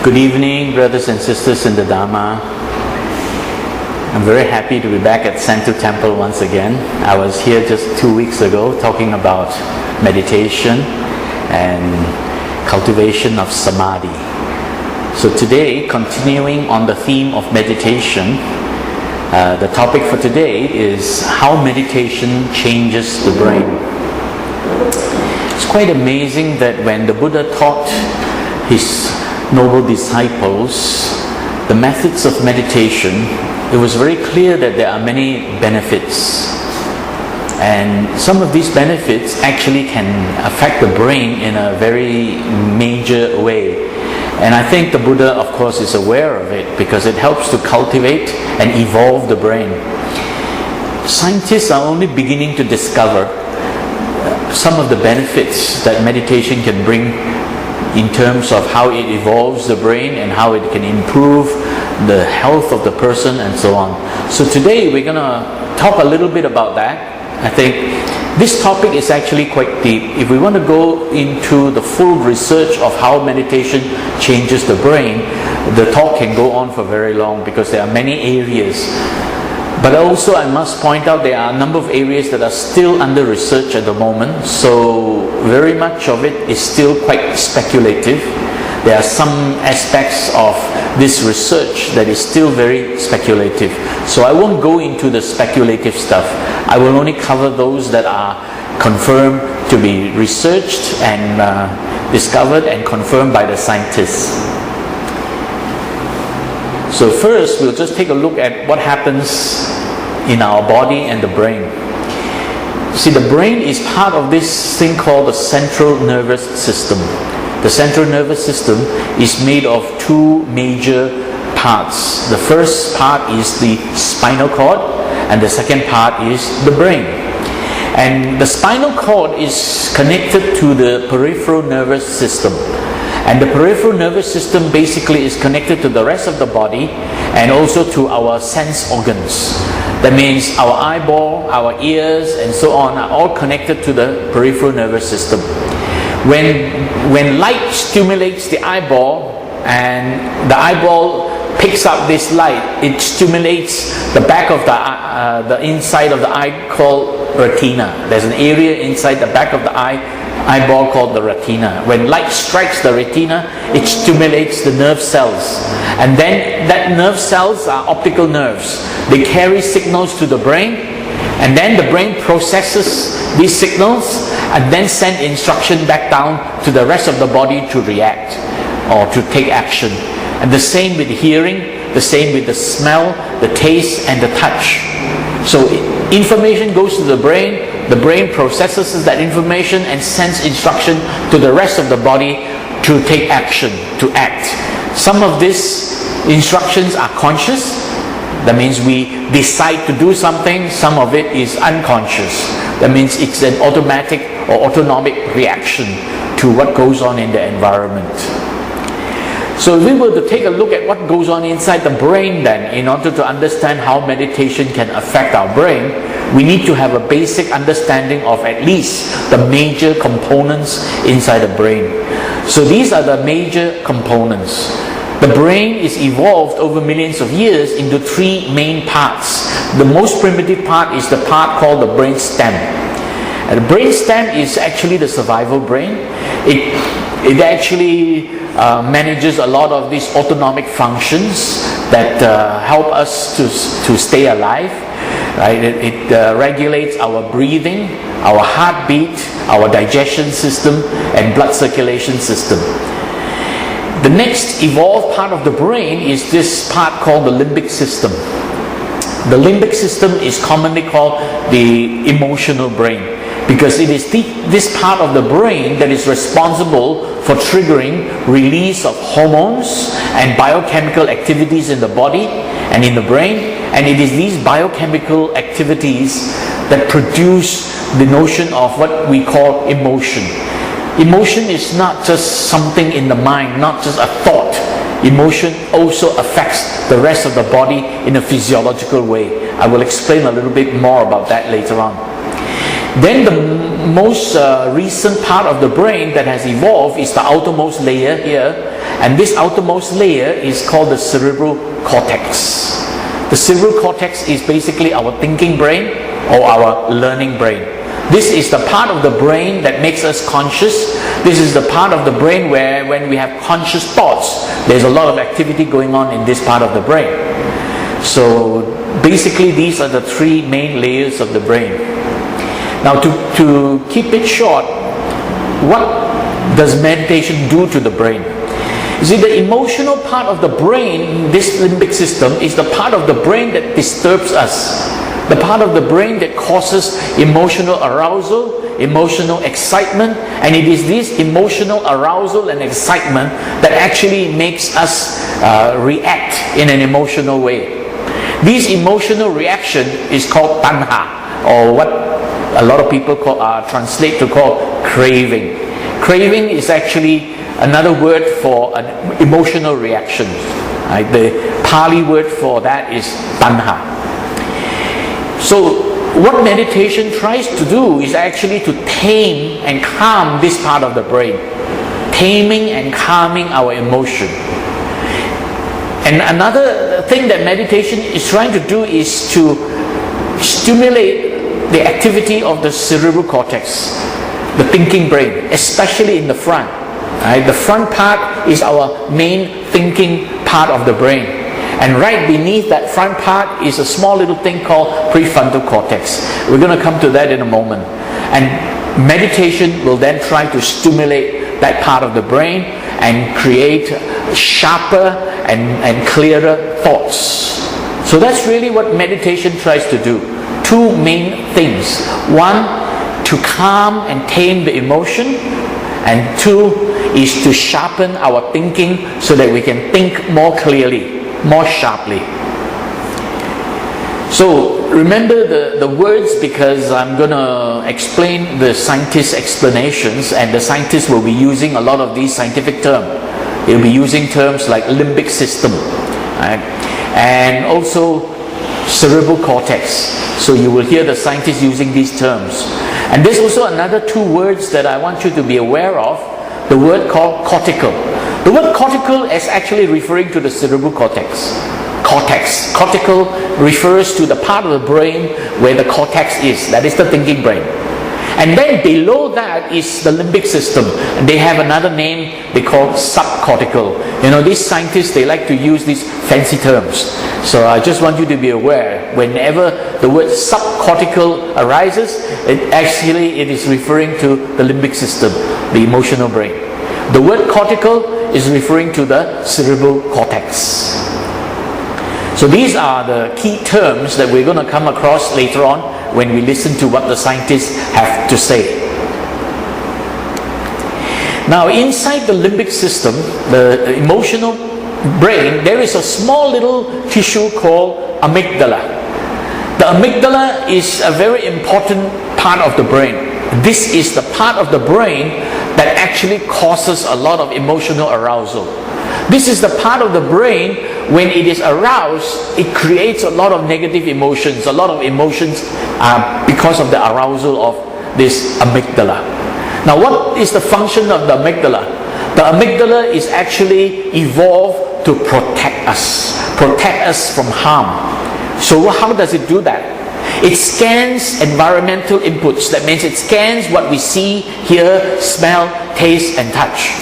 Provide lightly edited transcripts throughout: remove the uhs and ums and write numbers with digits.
Good evening, brothers and sisters in the Dhamma. I'm very happy to be back at Sentul Temple once again. I was here just 2 weeks ago talking about meditation and cultivation of samadhi. So today, continuing on the theme of meditation, the topic for today is how meditation changes the brain. It's quite amazing that when the Buddha taught his noble disciples the methods of meditation, it was very clear that there are many benefits, and some of these benefits actually can affect the brain in a very major way. And I think the Buddha, of course, is aware of it because it helps to cultivate and evolve the brain. Scientists are only beginning to discover some of the benefits that meditation can bring in terms of how it evolves the brain and how it can improve the health of the person and so on. So today we're going to talk a little bit about that. I think this topic is actually quite deep. If we want to go into the full research of how meditation changes the brain, the talk can go on for very long because there are many areas. But also I must point out there are a number of areas that are still under research at the moment. So very much of it is still quite speculative. There are some aspects of this research that is still very speculative. So I won't go into the speculative stuff. I will only cover those that are confirmed to be researched and discovered and confirmed by the scientists. So first, we'll just take a look at what happens in our body and the brain. See, the brain is part of this thing called the central nervous system. The central nervous system is made of two major parts. The first part is the spinal cord, and the second part is the brain. And the spinal cord is connected to the peripheral nervous system. And the peripheral nervous system basically is connected to the rest of the body and also to our sense organs. That means our eyeball, our ears and so on are all connected to the peripheral nervous system. When light stimulates the eyeball and the eyeball picks up this light, it stimulates the back of the inside of the eye called retina. There's an area inside the back of the eyeball called the retina. When light strikes the retina, it stimulates the nerve cells, and then that nerve cells are optical nerves. They carry signals to the brain, and then the brain processes these signals and then send instruction back down to the rest of the body to react or to take action. And the same with hearing, the same with the smell, the taste and the touch. So information goes to the brain processes that information and sends instruction to the rest of the body to take action, to act. Some of these instructions are conscious. That means we decide to do something. Some of it is unconscious. That means it's an automatic or autonomic reaction to what goes on in the environment. So if we were to take a look at what goes on inside the brain then, in order to understand how meditation can affect our brain, we need to have a basic understanding of at least the major components inside the brain. So these are the major components. The brain is evolved over millions of years into three main parts. The most primitive part is the part called the brain stem. And the brain stem is actually the survival brain. It actually manages a lot of these autonomic functions that help us to stay alive. Right? It regulates our breathing, our heartbeat, our digestion system, and blood circulation system. The next evolved part of the brain is this part called the limbic system. The limbic system is commonly called the emotional brain, because it is this part of the brain that is responsible for triggering release of hormones and biochemical activities in the body and in the brain. And it is these biochemical activities that produce the notion of what we call emotion. Emotion is not just something in the mind, not just a thought. Emotion also affects the rest of the body in a physiological way. I will explain a little bit more about that later on. Then the most recent part of the brain that has evolved is the outermost layer here, And this outermost layer is called the cerebral cortex. The cerebral cortex is basically our thinking brain or our learning brain. This is the part of the brain that makes us conscious. This is the part of the brain where when we have conscious thoughts, there's a lot of activity going on in this part of the brain. So basically these are the three main layers of the brain. Now to keep it short, what does meditation do to the brain? You see, the emotional part of the brain, this limbic system, is the part of the brain that disturbs us. The part of the brain that causes emotional arousal, emotional excitement, and it is this emotional arousal and excitement that actually makes us react in an emotional way. This emotional reaction is called tanha, or what a lot of people translate to call craving. Craving is actually another word for an emotional reaction. Right? The Pali word for that is tanha. So what meditation tries to do is actually to tame and calm this part of the brain. Taming and calming our emotion. And another thing that meditation is trying to do is to stimulate the activity of the cerebral cortex, the thinking brain, especially in the front. Right? The front part is our main thinking part of the brain. And right beneath that front part is a small little thing called prefrontal cortex. We're going to come to that in a moment. And meditation will then try to stimulate that part of the brain and create sharper and clearer thoughts. So that's really what meditation tries to do. Two main things. One, to calm and tame the emotion. And two, is to sharpen our thinking so that we can think more clearly, more sharply. So remember the words, because I'm going to explain the scientists' explanations, and the scientists will be using a lot of these scientific terms. They'll be using terms like limbic system, right? And also cerebral cortex. So you will hear the scientists using these terms. And there's also another two words that I want you to be aware of. The word called cortical. The word cortical is actually referring to the cerebral cortex. Cortex. Cortical refers to the part of the brain where the cortex is. That is the thinking brain. And then below that is the limbic system. They have another name they call subcortical. You know, these scientists, they like to use these fancy terms. So I just want you to be aware, whenever the word subcortical arises, it is referring to the limbic system, the emotional brain. The word cortical is referring to the cerebral cortex. So these are the key terms that we're going to come across later on when we listen to what the scientists have to say. Now inside the limbic system, the emotional brain, there is a small little tissue called amygdala. The amygdala is a very important part of the brain. This is the part of the brain that actually causes a lot of emotional arousal. This is the part of the brain, when it is aroused, it creates a lot of negative emotions. A lot of emotions because of the arousal of this amygdala. Now what is the function of the amygdala? The amygdala is actually evolved to protect us from harm. So how does it do that? It scans environmental inputs. That means it scans what we see, hear, smell, taste and touch.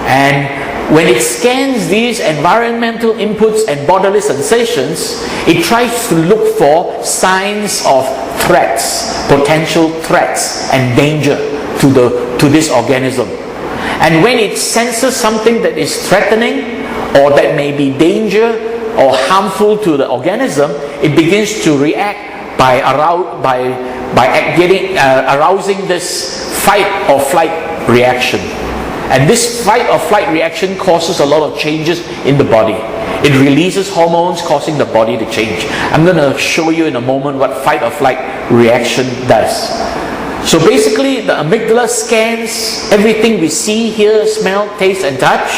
And when it scans these environmental inputs and bodily sensations, it tries to look for signs of threats, potential threats and danger to this organism. And when it senses something that is threatening or that may be danger or harmful to the organism, it begins to react by arousing this fight or flight reaction. And this fight or flight reaction causes a lot of changes in the body. It releases hormones causing the body to change. I'm going to show you in a moment what fight or flight reaction does. So basically the amygdala scans everything we see, hear, smell, taste and touch.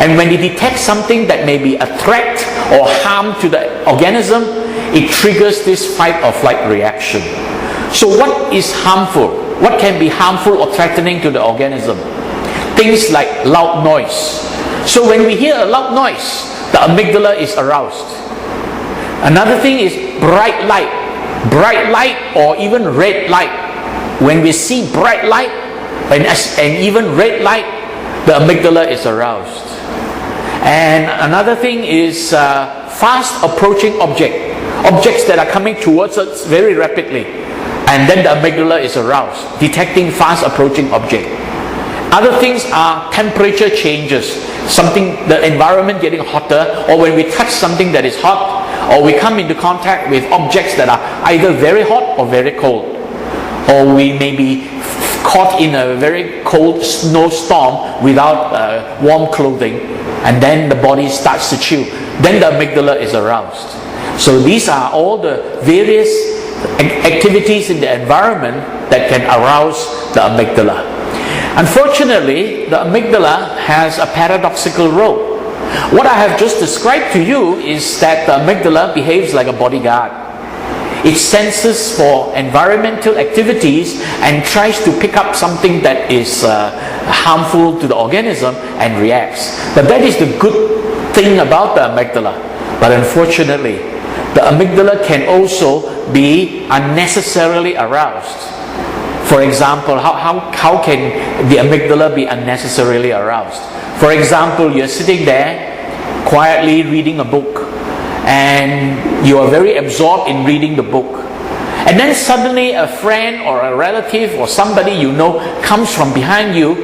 And when it detects something that may be a threat or harm to the organism, it triggers this fight or flight reaction. So what is harmful? What can be harmful or threatening to the organism? Things like loud noise. So when we hear a loud noise, the amygdala is aroused. Another thing is bright light or even red light. When we see bright light and even red light, the amygdala is aroused. And another thing is fast approaching objects that are coming towards us very rapidly, and then the amygdala is aroused, detecting fast approaching object. Other things are temperature changes, the environment getting hotter, or when we touch something that is hot, or we come into contact with objects that are either very hot or very cold, or we may be caught in a very cold snowstorm without warm clothing, and then the body starts to chill. Then the amygdala is aroused. So these are all the various activities in the environment that can arouse the amygdala. Unfortunately, the amygdala has a paradoxical role. What I have just described to you is that the amygdala behaves like a bodyguard. It senses for environmental activities and tries to pick up something that is harmful to the organism and reacts. But that is the good thing about the amygdala. But unfortunately, the amygdala can also be unnecessarily aroused. For example, how can the amygdala be unnecessarily aroused? For example, you're sitting there quietly reading a book, and you are very absorbed in reading the book. And then suddenly a friend or a relative or somebody you know comes from behind you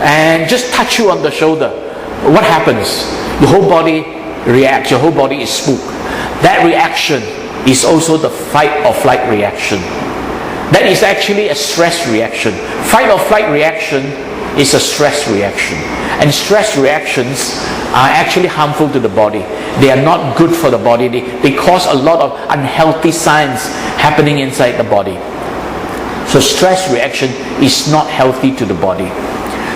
and just touch you on the shoulder. What happens? Your whole body reacts, your whole body is spooked. That reaction is also the fight or flight reaction. That is actually a stress reaction. Fight or flight reaction is a stress reaction. And stress reactions are actually harmful to the body. They are not good for the body. They cause a lot of unhealthy signs happening inside the body. So stress reaction is not healthy to the body.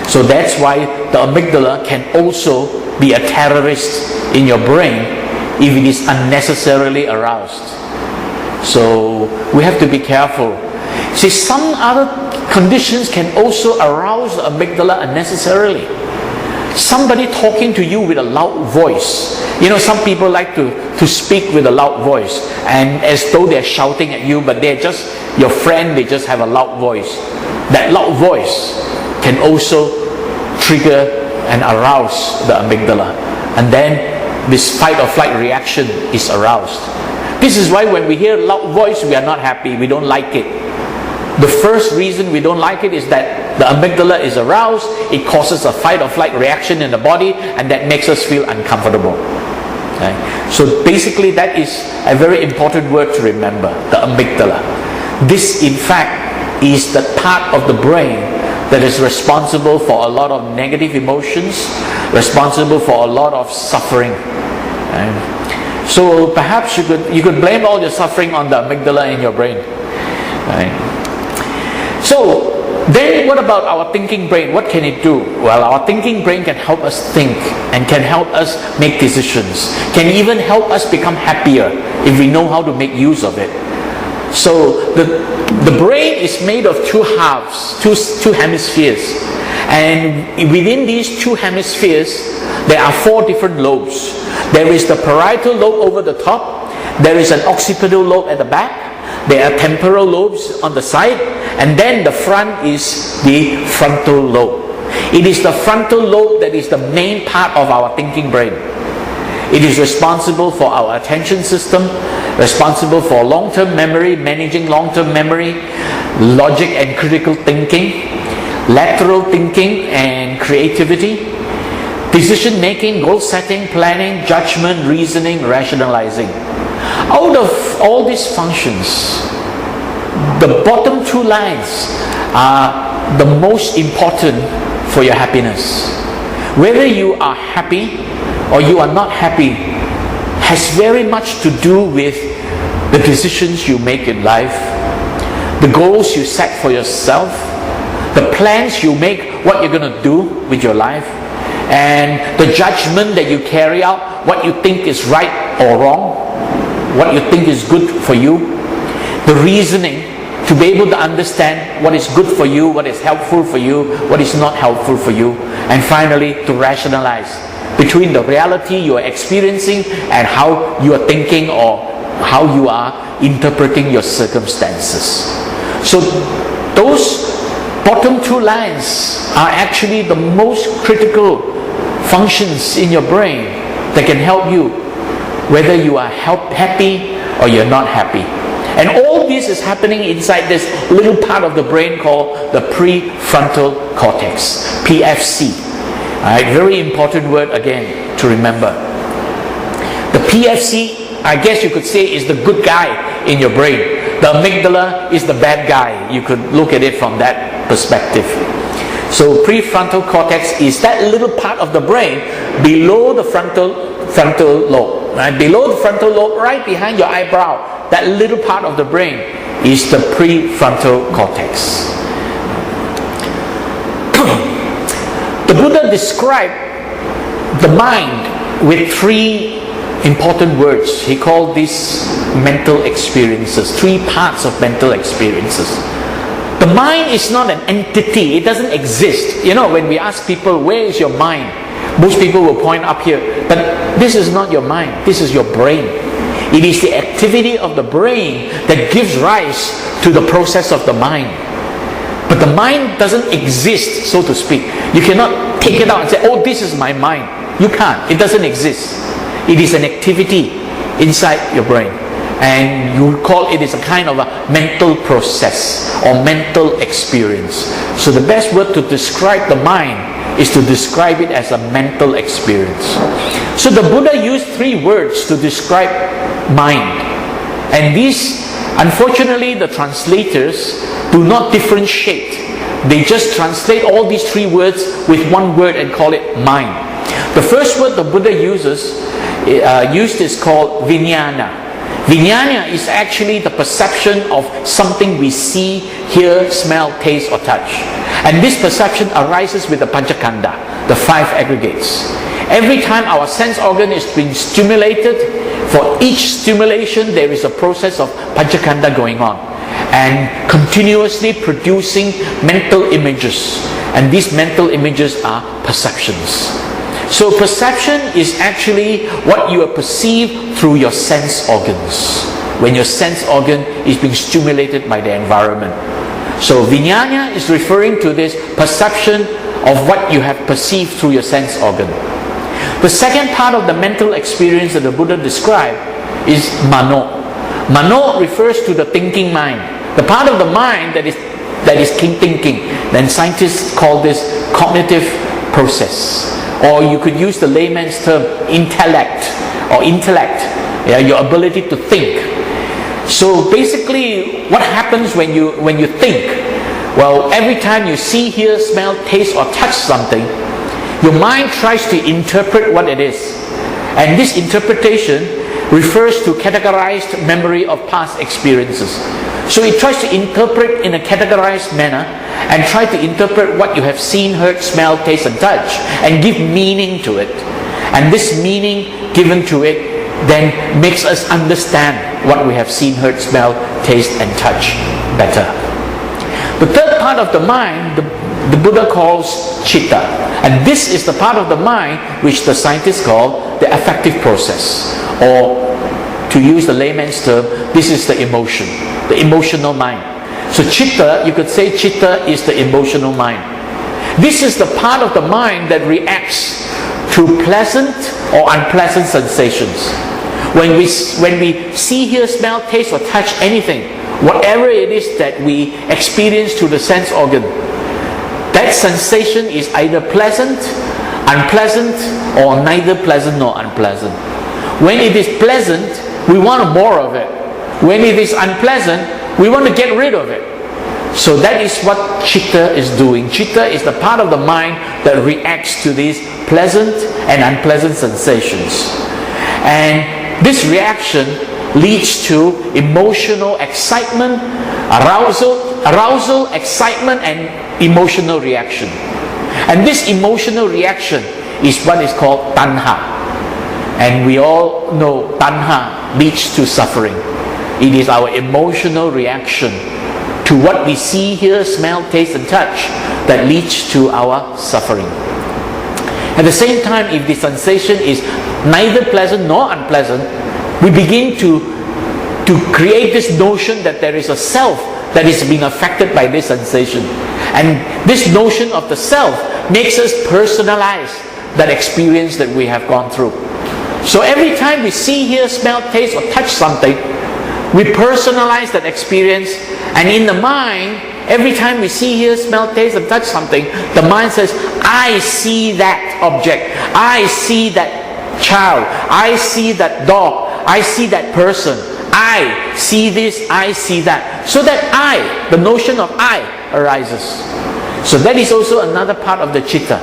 So that's why the amygdala can also be a terrorist in your brain if it is unnecessarily aroused. So we have to be careful. See, some other conditions can also arouse the amygdala unnecessarily. Somebody talking to you with a loud voice. Some people like to speak with a loud voice, and as though they're shouting at you, but they're just your friend, they just have a loud voice. That loud voice can also trigger and arouse the amygdala. And then this fight or flight reaction is aroused. This is why when we hear a loud voice, we are not happy, we don't like it. The first reason we don't like it is that the amygdala is aroused, it causes a fight or flight reaction in the body, and that makes us feel uncomfortable. Okay? So basically that is a very important word to remember, the amygdala. This in fact is the part of the brain that is responsible for a lot of negative emotions, responsible for a lot of suffering. Okay? So perhaps you could blame all your suffering on the amygdala in your brain. Okay? So then what about our thinking brain? What can it do? Well, our thinking brain can help us think and can help us make decisions, can even help us become happier if we know how to make use of it. So the brain is made of two halves, two hemispheres, and within these two hemispheres there are four different lobes. There is the parietal lobe over the top, there is an occipital lobe at the back, there are temporal lobes on the side, and then the front is the frontal lobe. It is the frontal lobe that is the main part of our thinking brain. It is responsible for our attention system, responsible for long-term memory, managing long-term memory, logic and critical thinking, lateral thinking and creativity, decision making, goal setting, planning, judgment, reasoning, rationalizing. Out of all these functions, the bottom two lines are the most important for your happiness. Whether you are happy or you are not happy has very much to do with the decisions you make in life, the goals you set for yourself, the plans you make, what you're going to do with your life, and the judgment that you carry out, what you think is right or wrong, what you think is good for you, the reasoning to be able to understand what is good for you, what is helpful for you, what is not helpful for you, and finally to rationalize between the reality you are experiencing and how you are thinking or how you are interpreting your circumstances. So those bottom two lines are actually the most critical functions in your brain that can help you whether you are happy or you're not happy. And all this is happening inside this little part of the brain called the prefrontal cortex, PFC. Alright, very important word again to remember. The PFC, I guess you could say, is the good guy in your brain. The amygdala is the bad guy. You could look at it from that perspective. So prefrontal cortex is that little part of the brain below the frontal lobe. Right? Below the frontal lobe, right behind your eyebrow, that little part of the brain is the prefrontal cortex. The Buddha described the mind with three important words. He called these mental experiences, three parts of mental experiences. The mind is not an entity, it doesn't exist. You know, when we ask people, where is your mind? Most people will point up here, but this is not your mind, this is your brain. It is the activity of the brain that gives rise to the process of the mind. But the mind doesn't exist, so to speak. You cannot take it out and say, oh, this is my mind. You can't. It doesn't exist. It is an activity inside your brain. And you call it is a kind of a mental process or mental experience. So the best word to describe the mind is to describe it as a mental experience. So the Buddha used three words to describe mind. And these, unfortunately, the translators do not differentiate. They just translate all these three words with one word and call it mind. The first word the Buddha used is called vijnana. Vijnana is actually the perception of something we see, hear, smell, taste or touch. And this perception arises with the panchakanda, the five aggregates. Every time our sense organ is being stimulated, for each stimulation there is a process of panchakanda going on and continuously producing mental images. And these mental images are perceptions. So perception is actually what you perceive through your sense organs, when your sense organ is being stimulated by the environment. So vijnana is referring to this perception of what you have perceived through your sense organ. The second part of the mental experience that the Buddha described is mano. Mano refers to the thinking mind, the part of the mind that is thinking. Then scientists call this cognitive process. Or you could use the layman's term intellect. Yeah, your ability to think. So basically what happens when you think? Well, every time you see, hear, smell, taste or touch something, your mind tries to interpret what it is. And this interpretation refers to categorized memory of past experiences. So it tries to interpret in a categorized manner and try to interpret what you have seen, heard, smelled, taste and touch and give meaning to it. And this meaning given to it then makes us understand what we have seen, heard, smelled, taste and touch better. The third part of the mind, the Buddha calls chitta. And this is the part of the mind which the scientists call the affective process. Or to use the layman's term, this is the emotion, the emotional mind. So chitta, you could say chitta is the emotional mind. This is the part of the mind that reacts to pleasant or unpleasant sensations. When we see, hear, smell, taste or touch anything, whatever it is that we experience through the sense organ, that sensation is either pleasant, unpleasant, or neither pleasant nor unpleasant. When it is pleasant, we want more of it. When it is unpleasant, we want to get rid of it. So that is what chitta is doing. Chitta is the part of the mind that reacts to these pleasant and unpleasant sensations. And this reaction leads to emotional excitement, arousal, excitement and emotional reaction. And this emotional reaction is what is called tanha. And we all know tanha leads to suffering. It is our emotional reaction to what we see, hear, smell, taste and touch that leads to our suffering. At the same time, if the sensation is neither pleasant nor unpleasant, we begin to create this notion that there is a self that is being affected by this sensation. And this notion of the self makes us personalize that experience that we have gone through. So every time we see, hear, smell, taste, or touch something, we personalize that experience, and in the mind, every time we see, hear, smell, taste, and touch something, the mind says, I see that object, I see that child, I see that dog, I see that person, I see this, I see that. So that I, the notion of I, arises. So that is also another part of the chitta,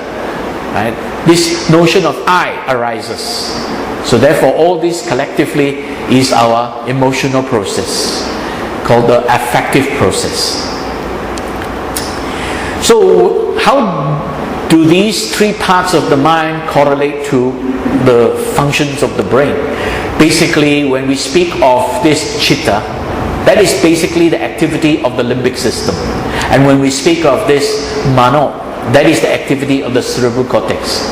right? This notion of I arises. So therefore, all this collectively is our emotional process, called the affective process. So how do these three parts of the mind correlate to the functions of the brain? Basically, when we speak of this chitta, that is basically the activity of the limbic system. And when we speak of this mano, that is the activity of the cerebral cortex.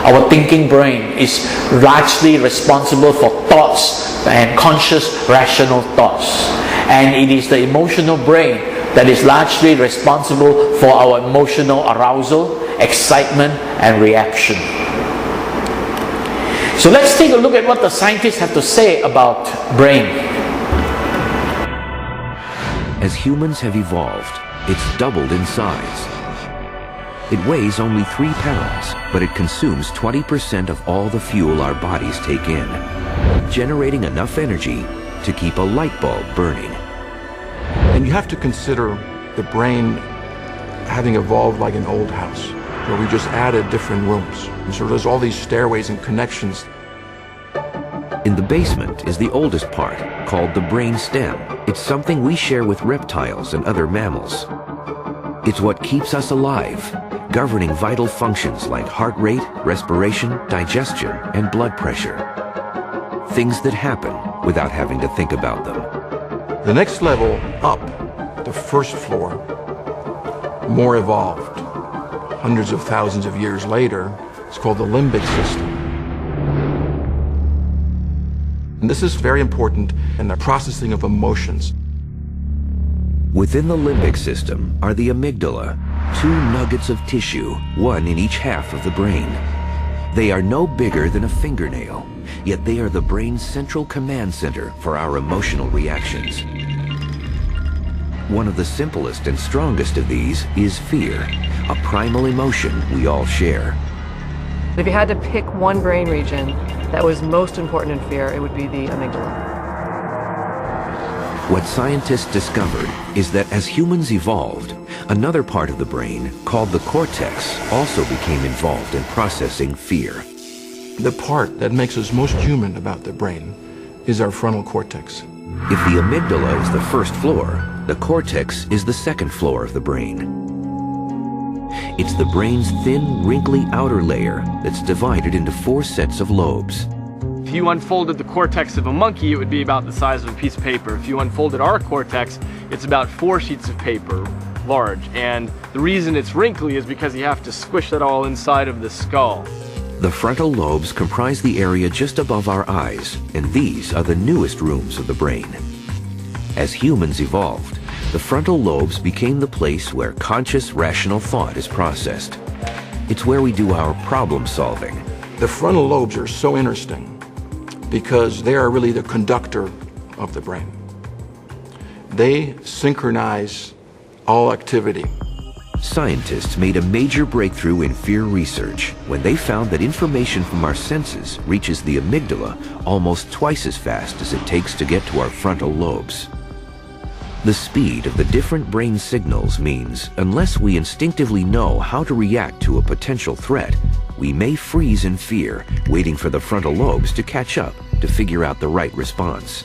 Our thinking brain is largely responsible for thoughts and conscious, rational thoughts. And it is the emotional brain that is largely responsible for our emotional arousal, excitement, and reaction. So let's take a look at what the scientists have to say about brain. As humans have evolved, it's doubled in size. It weighs only 3 pounds, but it consumes 20% of all the fuel our bodies take in, generating enough energy to keep a light bulb burning. And you have to consider the brain having evolved like an old house, where we just added different rooms. And so there's all these stairways and connections. In the basement is the oldest part, called the brain stem. It's something we share with reptiles and other mammals. It's what keeps us alive, governing vital functions like heart rate, respiration, digestion, and blood pressure. Things that happen without having to think about them. The next level up, the first floor, more evolved. Hundreds of thousands of years later, it's called the limbic system. And this is very important in the processing of emotions. Within the limbic system are the amygdala, 2 nuggets of tissue, one in each half of the brain. They are no bigger than a fingernail, yet they are the brain's central command center for our emotional reactions. One of the simplest and strongest of these is fear, a primal emotion we all share. If you had to pick one brain region that was most important in fear, it would be the amygdala. What scientists discovered is that as humans evolved, another part of the brain, called the cortex, also became involved in processing fear. The part that makes us most human about the brain is our frontal cortex. If the amygdala is the first floor, the cortex is the second floor of the brain. It's the brain's thin, wrinkly outer layer that's divided into 4 sets of lobes. If you unfolded the cortex of a monkey, it would be about the size of a piece of paper. If you unfolded our cortex, it's about 4 sheets of paper large. And the reason it's wrinkly is because you have to squish that all inside of the skull. The frontal lobes comprise the area just above our eyes, and these are the newest rooms of the brain. As humans evolved, the frontal lobes became the place where conscious, rational thought is processed. It's where we do our problem solving. The frontal lobes are so interesting because they are really the conductor of the brain. They synchronize all activity. Scientists made a major breakthrough in fear research when they found that information from our senses reaches the amygdala almost twice as fast as it takes to get to our frontal lobes. The speed of the different brain signals means unless we instinctively know how to react to a potential threat, we may freeze in fear, waiting for the frontal lobes to catch up to figure out the right response.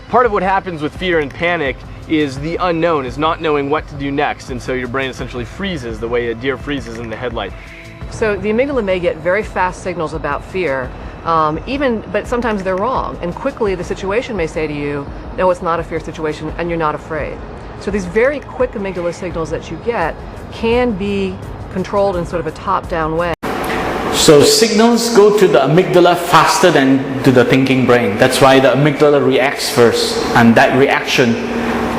Part of what happens with fear and panic is the unknown, is not knowing what to do next, and so your brain essentially freezes the way a deer freezes in the headlight. So the amygdala may get very fast signals about fear, but sometimes they're wrong, and quickly the situation may say to you, no, it's not a fear situation, and you're not afraid. So these very quick amygdala signals that you get can be controlled in sort of a top-down way. So signals go to the amygdala faster than to the thinking brain. That's why the amygdala reacts first, and that reaction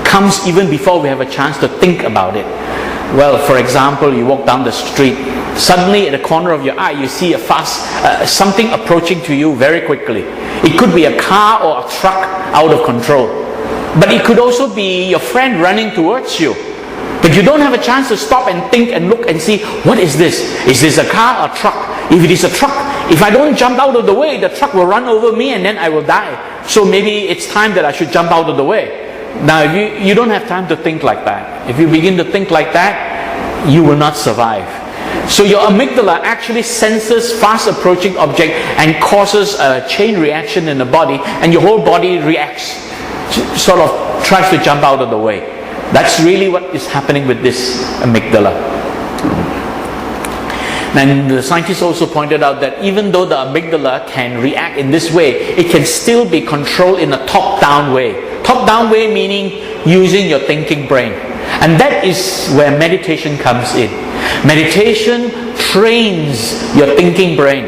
comes even before we have a chance to think about it. Well, for example, you walk down the street, suddenly at the corner of your eye you see a something approaching to you very quickly. It could be a car or a truck out of control, but it could also be your friend running towards you. But you don't have a chance to stop and think and look and see, what is this? Is this a car or a truck? If it is a truck, if I don't jump out of the way, the truck will run over me and then I will die. So maybe it's time that I should jump out of the way. Now, if you don't have time to think like that. If you begin to think like that, you will not survive. So your amygdala actually senses fast approaching object and causes a chain reaction in the body, and your whole body reacts, sort of tries to jump out of the way. That's really what is happening with this amygdala. And the scientists also pointed out that even though the amygdala can react in this way, it can still be controlled in a top-down way. Top-down way meaning using your thinking brain. And that is where meditation comes in. Meditation trains your thinking brain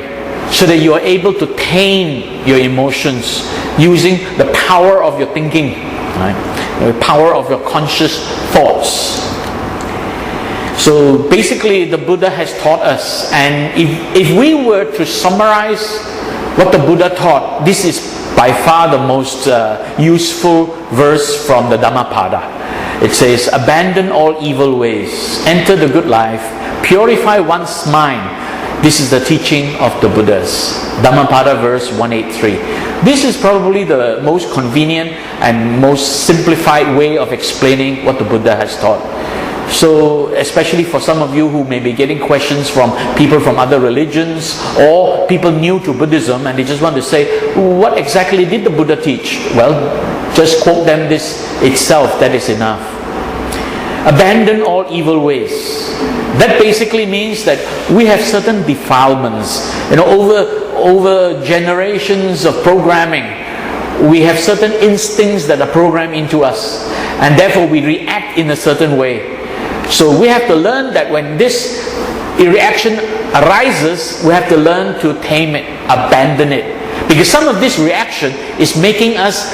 so that you are able to tame your emotions using the power of your thinking, right? The power of your conscious thoughts. So basically the Buddha has taught us, and if we were to summarize what the Buddha taught, this is by far the most useful verse from the Dhammapada. It says, abandon all evil ways, enter the good life, purify one's mind. This is the teaching of the Buddhas. Dhammapada verse 183. This is probably the most convenient and most simplified way of explaining what the Buddha has taught. So, especially for some of you who may be getting questions from people from other religions or people new to Buddhism, and they just want to say, what exactly did the Buddha teach? Well, just quote them this itself, that is enough. Abandon all evil ways. That basically means that we have certain defilements. Over generations of programming, we have certain instincts that are programmed into us, and therefore we react in a certain way. So we have to learn that when this reaction arises, we have to learn to tame it, abandon it. Because some of this reaction is making us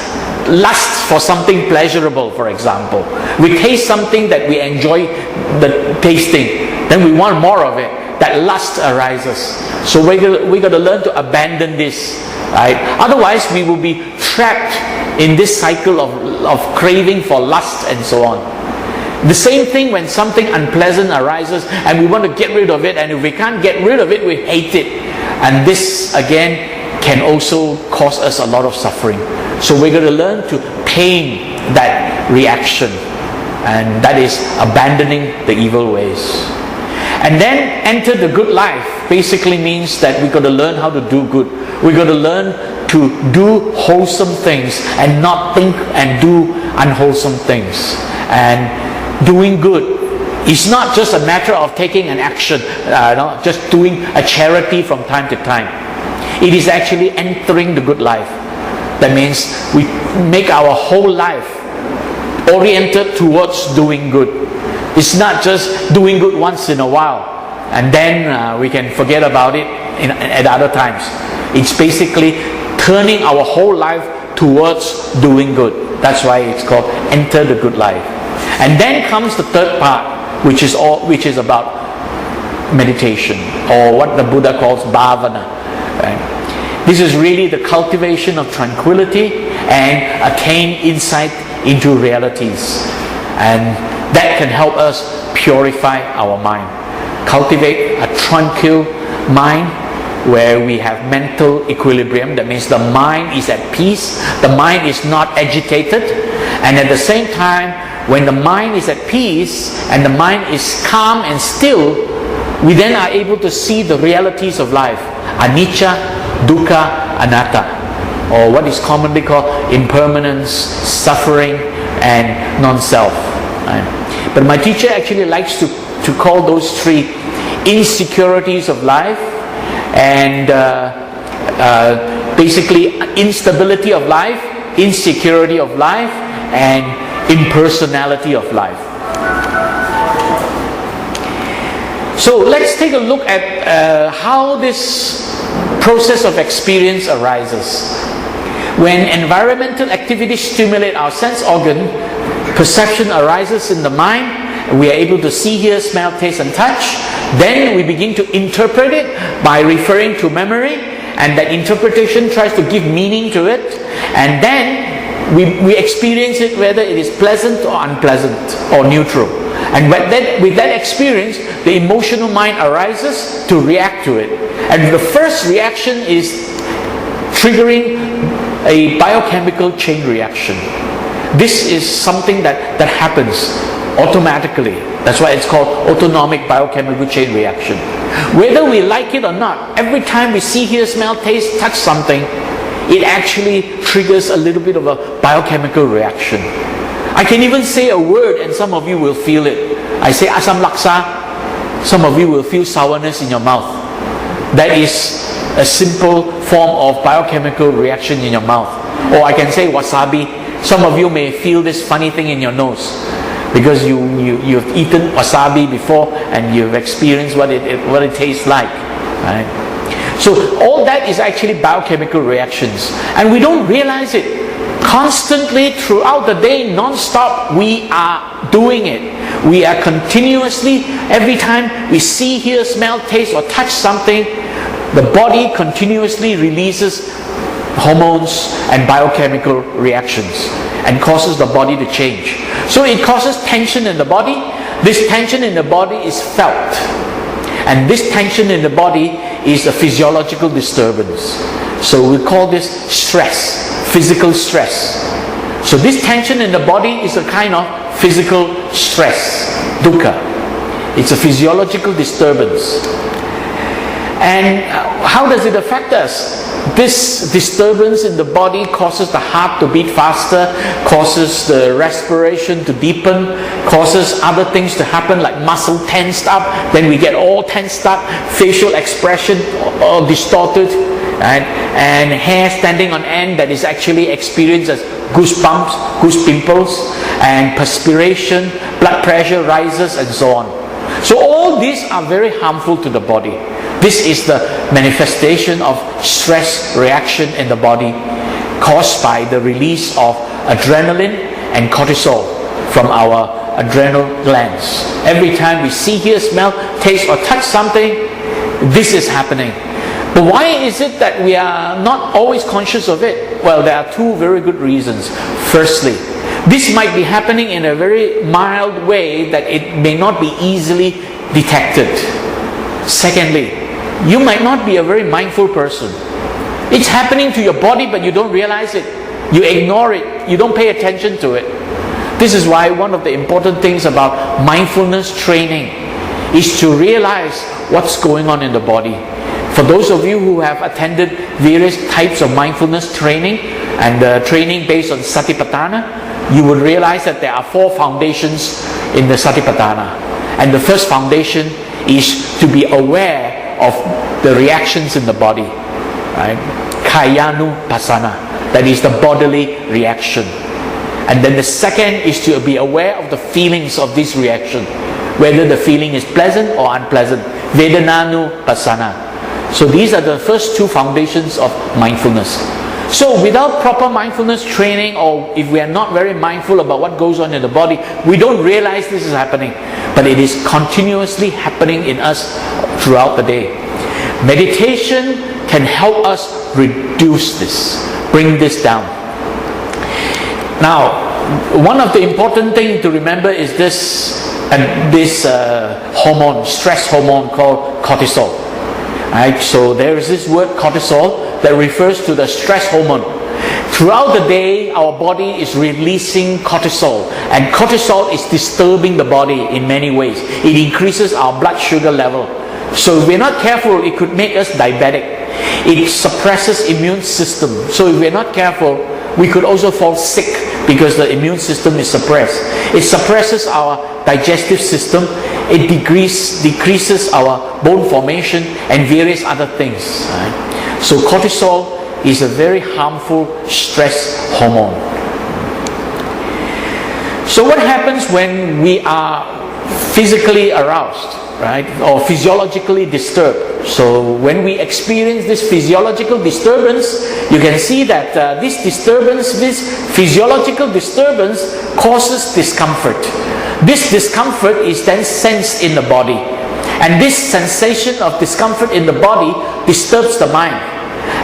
lust for something pleasurable, for example. We taste something that we enjoy the tasting, then we want more of it. That lust arises. So we got to learn to abandon this, right? Otherwise we will be trapped in this cycle of craving for lust and so on. The same thing when something unpleasant arises and we want to get rid of it, and if we can't get rid of it, we hate it. And this again can also cause us a lot of suffering. So we're going to learn to tame that reaction, and that is abandoning the evil ways. And then enter the good life basically means that we've got to learn how to do good. We've got to learn to do wholesome things and not think and do unwholesome things. And doing good is not just a matter of taking an action, just doing a charity from time to time. It is actually entering the good life. That means we make our whole life oriented towards doing good. It's not just doing good once in a while and then we can forget about it at other times. It's basically turning our whole life towards doing good. That's why it's called enter the good life. And then comes the third part, which is about meditation, or what the Buddha calls bhavana. Right? This is really the cultivation of tranquility and attain insight into realities. And that can help us purify our mind. Cultivate a tranquil mind where we have mental equilibrium. That means the mind is at peace, the mind is not agitated, and at the same time, when the mind is at peace and the mind is calm and still, we then are able to see the realities of life. Anicca, dukkha, anatta, or what is commonly called impermanence, suffering, and non-self. Right? But my teacher actually likes to call those three insecurities of life and basically instability of life, insecurity of life, and impersonality of life. So let's take a look at how this process of experience arises. When environmental activities stimulate our sense organ, perception arises in the mind. We are able to see, hear, smell, taste and touch. Then we begin to interpret it by referring to memory, and that interpretation tries to give meaning to it. And then we experience it, whether it is pleasant or unpleasant or neutral. And with that experience, the emotional mind arises to react to it. And the first reaction is triggering a biochemical chain reaction. This is something that happens automatically. That's why it's called autonomic biochemical chain reaction. Whether we like it or not, every time we see, hear, smell, taste, touch something, it actually triggers a little bit of a biochemical reaction. I can even say a word and some of you will feel it. I say asam laksa, some of you will feel sourness in your mouth. That is a simple form of biochemical reaction in your mouth. Or I can say wasabi, some of you may feel this funny thing in your nose because you've eaten wasabi before and you've experienced what it tastes like, right? So all that is actually biochemical reactions, and we don't realize it. Constantly throughout the day, non-stop, we are doing it. We are continuously, every time we see, hear, smell, taste or touch something, the body continuously releases hormones and biochemical reactions and causes the body to change. So it causes tension in the body. This tension in the body is felt, and this tension in the body is a physiological disturbance. So we call this stress, physical stress. So this tension in the body is a kind of physical stress, dukkha. It's a physiological disturbance. And how does it affect us? This disturbance in the body causes the heart to beat faster, causes the respiration to deepen, causes other things to happen like muscle tensed up, then we get all tensed up, facial expression all distorted, right? And hair standing on end that is actually experienced as goosebumps, goose pimples, and perspiration, blood pressure rises and so on. So all these are very harmful to the body. This is the manifestation of stress reaction in the body caused by the release of adrenaline and cortisol from our adrenal glands. Every time we see, hear, smell, taste or touch something, this is happening. But why is it that we are not always conscious of it? Well, there are two very good reasons. Firstly, this might be happening in a very mild way that it may not be easily detected. Secondly, you might not be a very mindful person. It's happening to your body but you don't realize it. You ignore it. You don't pay attention to it. This is why one of the important things about mindfulness training is to realize what's going on in the body. For those of you who have attended various types of mindfulness training and training based on Satipatthana, you will realize that there are 4 foundations in the Satipatthana. And the first foundation is to be aware of the reactions in the body, right? Kayanupassana, that is the bodily reaction. And then the second is to be aware of the feelings of this reaction, whether the feeling is pleasant or unpleasant. Vedananupassana. So these are the first 2 foundations of mindfulness. So without proper mindfulness training, or if we are not very mindful about what goes on in the body, we don't realize this is happening. But it is continuously happening in us throughout the day. Meditation can help us reduce this, bring this down. Now, one of the important things to remember is this hormone, stress hormone called cortisol. Right? So there is this word cortisol that refers to the stress hormone. Throughout the day, our body is releasing cortisol, and cortisol is disturbing the body in many ways. It increases our blood sugar level. So if we're not careful, it could make us diabetic. It suppresses immune system. So if we're not careful, we could also fall sick because the immune system is suppressed. It suppresses our digestive system. It decreases our bone formation and various other things. Right? So cortisol is a very harmful stress hormone. So what happens when we are physically aroused? right, or physiologically disturbed. So when we experience this physiological disturbance, you can see that this physiological disturbance causes discomfort. This discomfort is then sensed in the body, and this sensation of discomfort in the body disturbs the mind,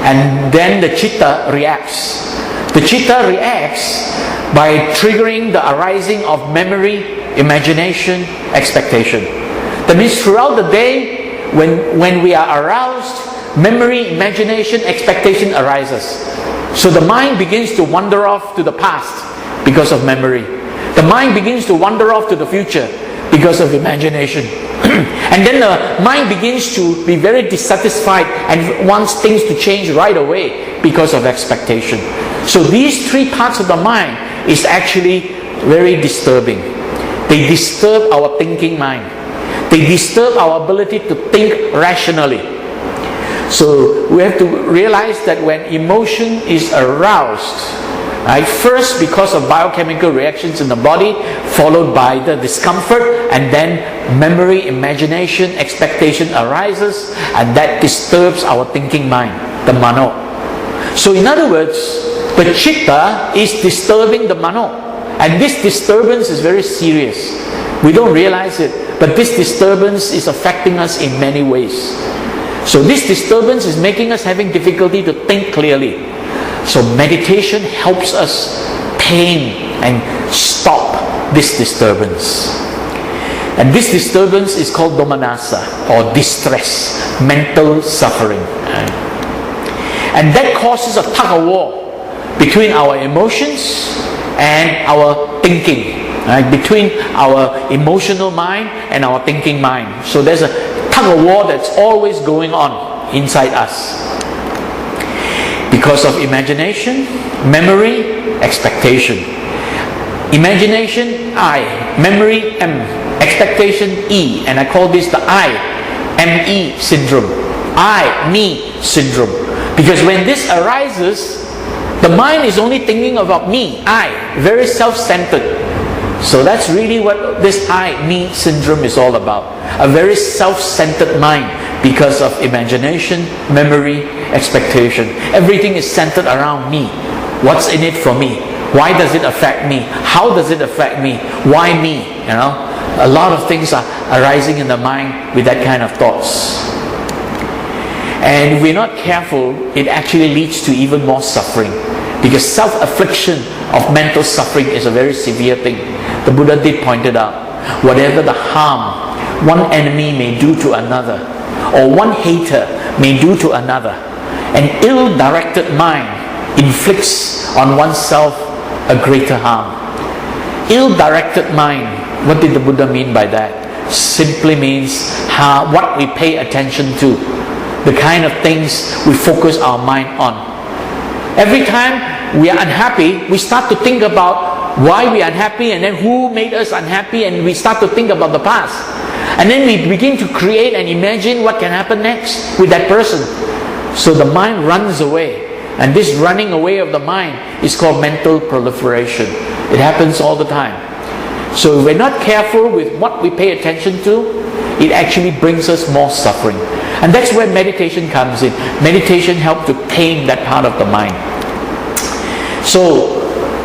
and then the chitta reacts. The chitta reacts by triggering the arising of memory, imagination, expectation. That means throughout the day, when we are aroused, memory, imagination, expectation arises. So the mind begins to wander off to the past because of memory. The mind begins to wander off to the future because of imagination. And then the mind begins to be very dissatisfied and wants things to change right away because of expectation. So these three parts of the mind is actually very disturbing. They disturb our thinking mind. They disturb our ability to think rationally. So we have to realize that when emotion is aroused, right, first because of biochemical reactions in the body, followed by the discomfort, and then memory, imagination, expectation arises, and that disturbs our thinking mind, the mano. So in other words, the chitta is disturbing the mano. And this disturbance is very serious. We don't realize it, but this disturbance is affecting us in many ways. So this disturbance is making us having difficulty to think clearly. So meditation helps us tame and stop this disturbance. And this disturbance is called domanassa, or distress, mental suffering. And that causes a tug of war between our emotions and our thinking, right? Between our emotional mind and our thinking mind. So there's a tug of war that's always going on inside us because of imagination, memory, expectation. Imagination, I. Memory, M. Expectation, E. And I call this the I-M-E syndrome. I, me syndrome. Because when this arises, the mind is only thinking about me, I, very self-centered. So that's really what this I, me syndrome is all about. A very self-centered mind because of imagination, memory, expectation. Everything is centered around me. What's in it for me? Why does it affect me? How does it affect me? Why me? You know, a lot of things are arising in the mind with that kind of thoughts. And if we're not careful, it actually leads to even more suffering. Because self-affliction of mental suffering is a very severe thing. The Buddha did point it out. Whatever the harm one enemy may do to another, or one hater may do to another, an ill-directed mind inflicts on oneself a greater harm. Ill-directed mind, what did the Buddha mean by that? Simply means what we pay attention to, the kind of things we focus our mind on. Every time we are unhappy, we start to think about why we are unhappy, and then who made us unhappy, and we start to think about the past. And then we begin to create and imagine what can happen next with that person. So the mind runs away. And this running away of the mind is called mental proliferation. It happens all the time. So if we're not careful with what we pay attention to, it actually brings us more suffering. And that's where meditation comes in. Meditation helps to tame that part of the mind. So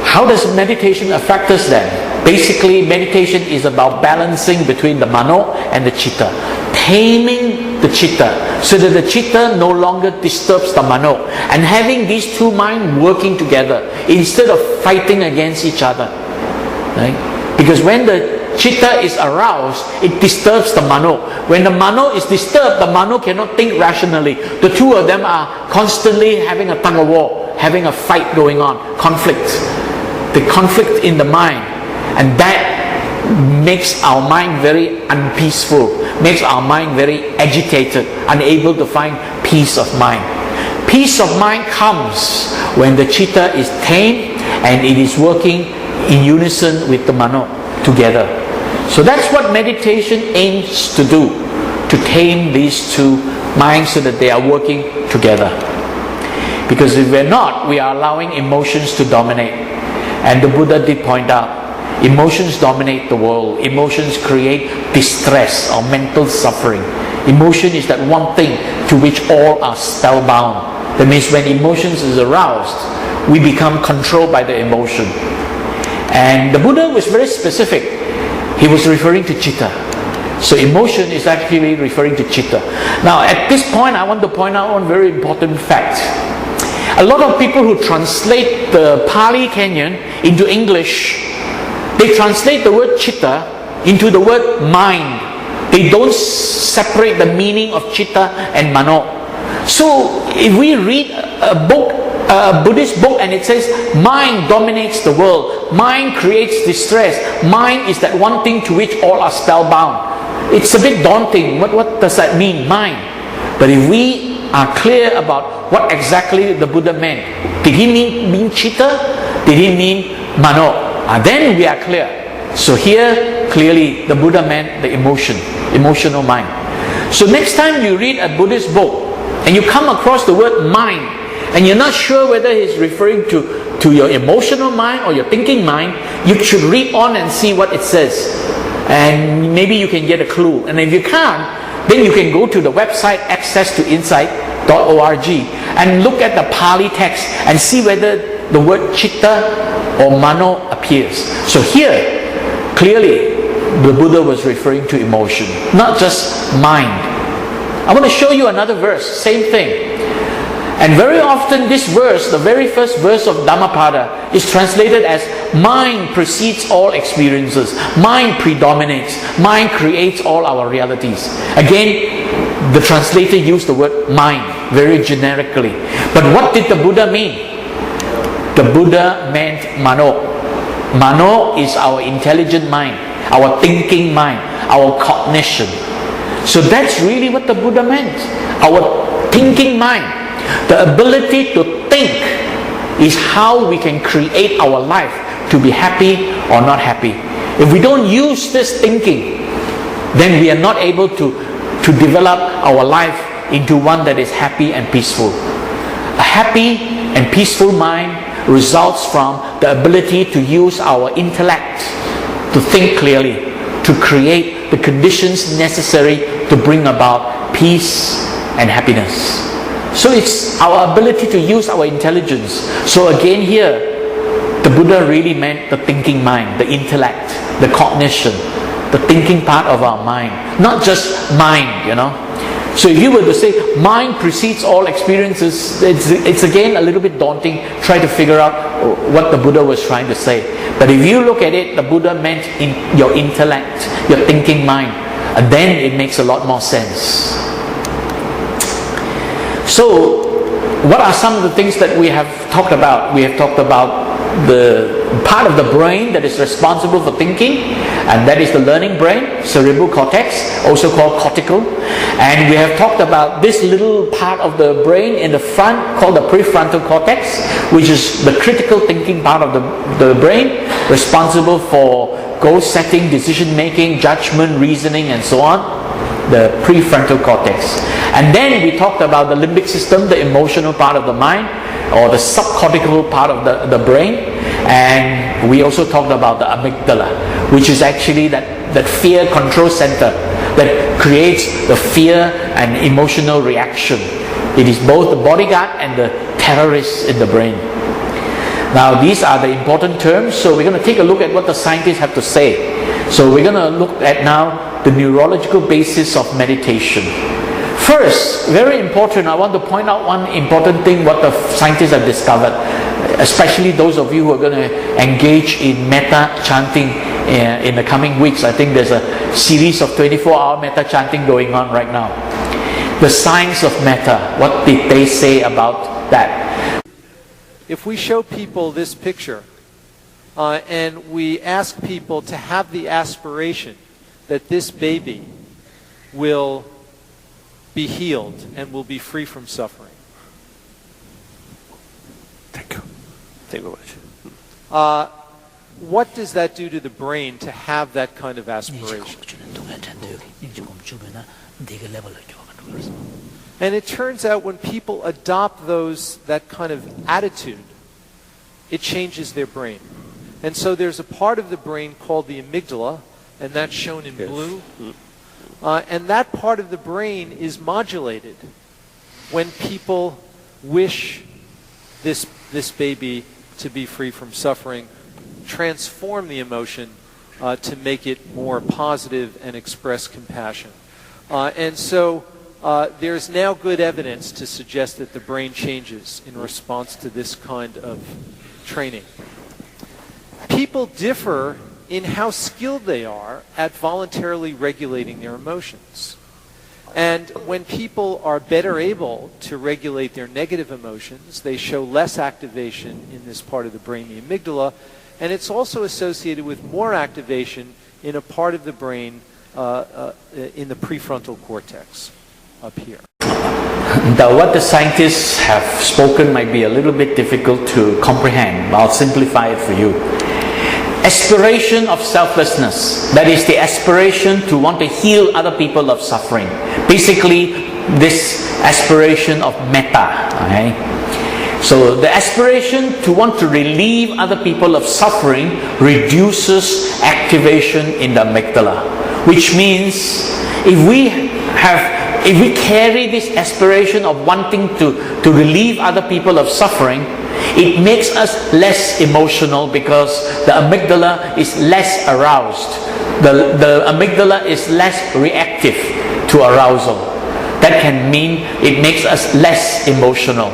how does meditation affect us then? Basically, meditation is about balancing between the mano and the chitta. Taming the chitta so that the chitta no longer disturbs the mano. And having these two minds working together instead of fighting against each other. Right? Because when the chitta is aroused, it disturbs the mano. When the mano is disturbed, the mano cannot think rationally. The two of them are constantly having a tug of war, having a fight going on, conflict. The conflict in the mind. And that makes our mind very unpeaceful, makes our mind very agitated, unable to find peace of mind. Peace of mind comes when the chitta is tamed and it is working in unison with the mano together. So that's what meditation aims to do, to tame these two minds so that they are working together. Because if we're not, we are allowing emotions to dominate. And the Buddha did point out, Emotions dominate the world. Emotions create distress or mental suffering. Emotion is that one thing to which all are spellbound. That means when emotions is aroused, we become controlled by the emotion. And the Buddha was very specific. He was referring to chitta. So emotion is actually referring to chitta. Now at this point, I want to point out one very important fact. A lot of people who translate the Pali Canyon into English, they translate the word chitta into the word mind. They don't separate the meaning of chitta and mano. So if we read a book, a Buddhist book, and it says mind dominates the world, mind creates distress, mind is that one thing to which all are spellbound, it's a bit daunting. What does that mean, mind? But if we are clear about what exactly the Buddha meant, did he mean chitta? Did he mean mano? Then we are clear. So here clearly the Buddha meant the emotional mind. So next time you read a Buddhist book and you come across the word mind and you're not sure whether he's referring to your emotional mind or your thinking mind, you should read on and see what it says, and maybe you can get a clue. And if you can't, then you can go to the website accesstoinsight.org and look at the Pali text and see whether the word chitta or mano appears. So here clearly the Buddha was referring to emotion, not just mind. I want to show you another verse, same thing. And very often this verse, the very first verse of Dhammapada, is translated as mind precedes all experiences, mind predominates, mind creates all our realities. Again, the translator used the word mind very generically. But what did the Buddha mean? The Buddha meant mano. Mano is our intelligent mind, our thinking mind, our cognition. So that's really what the Buddha meant. Our thinking mind. The ability to think is how we can create our life to be happy or not happy. If we don't use this thinking, then we are not able to develop our life into one that is happy and peaceful. A happy and peaceful mind results from the ability to use our intellect to think clearly, to create the conditions necessary to bring about peace and happiness. So it's our ability to use our intelligence. So again here, the Buddha really meant the thinking mind, the intellect, the cognition, the thinking part of our mind, not just mind, So if you were to say mind precedes all experiences, it's again a little bit daunting. Try to figure out what the Buddha was trying to say. But if you look at it, the Buddha meant your intellect, your thinking mind, and then it makes a lot more sense. So what are some of the things that we have talked about? We have talked about the part of the brain that is responsible for thinking, and that is the learning brain, cerebral cortex, also called cortical. And we have talked about this little part of the brain in the front called the prefrontal cortex, which is the critical thinking part of the brain, responsible for goal setting, decision making, judgment, reasoning, and so on. The prefrontal cortex. And then we talked about the limbic system, the emotional part of the mind, or the subcortical part of the brain. And we also talked about the amygdala, which is actually that fear control center that creates the fear and emotional reaction. It is both the bodyguard and the terrorist in the brain. Now these are the important terms, so we're going to take a look at what the scientists have to say. So we're going to look at now the neurological basis of meditation. First, very important, I want to point out one important thing what the scientists have discovered, especially those of you who are going to engage in metta chanting in the coming weeks. I think there's a series of 24-hour metta chanting going on right now. The science of metta, what did they say about that? If we show people this picture and we ask people to have the aspiration that this baby will be healed and will be free from suffering. Thank you. Thank you very much. What does that do to the brain to have that kind of aspiration? And it turns out when people adopt that kind of attitude, it changes their brain. And so there's a part of the brain called the amygdala, and that's shown in blue. And that part of the brain is modulated when people wish this baby to be free from suffering, transform the emotion to make it more positive and express compassion. And so there's now good evidence to suggest that the brain changes in response to this kind of training. People differ in how skilled they are at voluntarily regulating their emotions. And when people are better able to regulate their negative emotions, they show less activation in this part of the brain, the amygdala, and it's also associated with more activation in a part of the brain in the prefrontal cortex up here. What the scientists have spoken might be a little bit difficult to comprehend, but I'll simplify it for you. Aspiration of selflessness, that is the aspiration to want to heal other people of suffering. Basically, this aspiration of metta. Okay? So the aspiration to want to relieve other people of suffering reduces activation in the amygdala, which means if we carry this aspiration of wanting to relieve other people of suffering, it makes us less emotional because the amygdala is less aroused. The amygdala is less reactive to arousal. That can mean it makes us less emotional.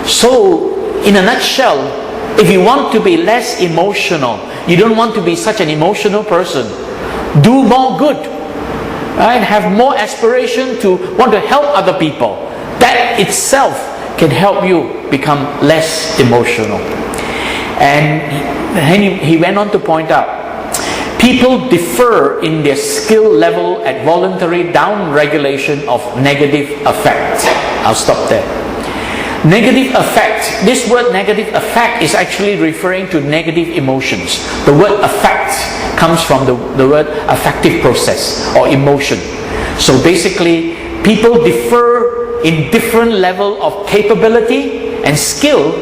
So, in a nutshell, if you want to be less emotional, you don't want to be such an emotional person, do more good. Right? Have more aspiration to want to help other people. That itself can help you become less emotional. And he went on to point out, people differ in their skill level at voluntary down-regulation of negative affect. I'll stop there. Negative affect. This word negative affect is actually referring to negative emotions. The word affect comes from the word affective process or emotion. So basically, people differ in different level of capability and skill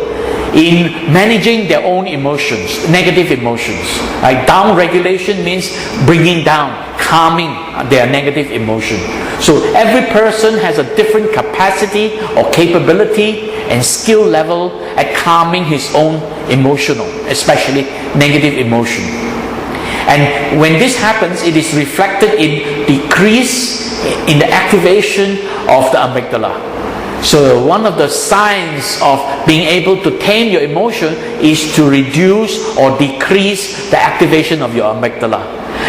in managing their own emotions, negative emotions. Right? Down regulation means bringing down, calming their negative emotion. So every person has a different capacity or capability and skill level at calming his own emotional, especially negative emotion. And when this happens, it is reflected in decrease in the activation of the amygdala. So one of the signs of being able to tame your emotion is to reduce or decrease the activation of your amygdala.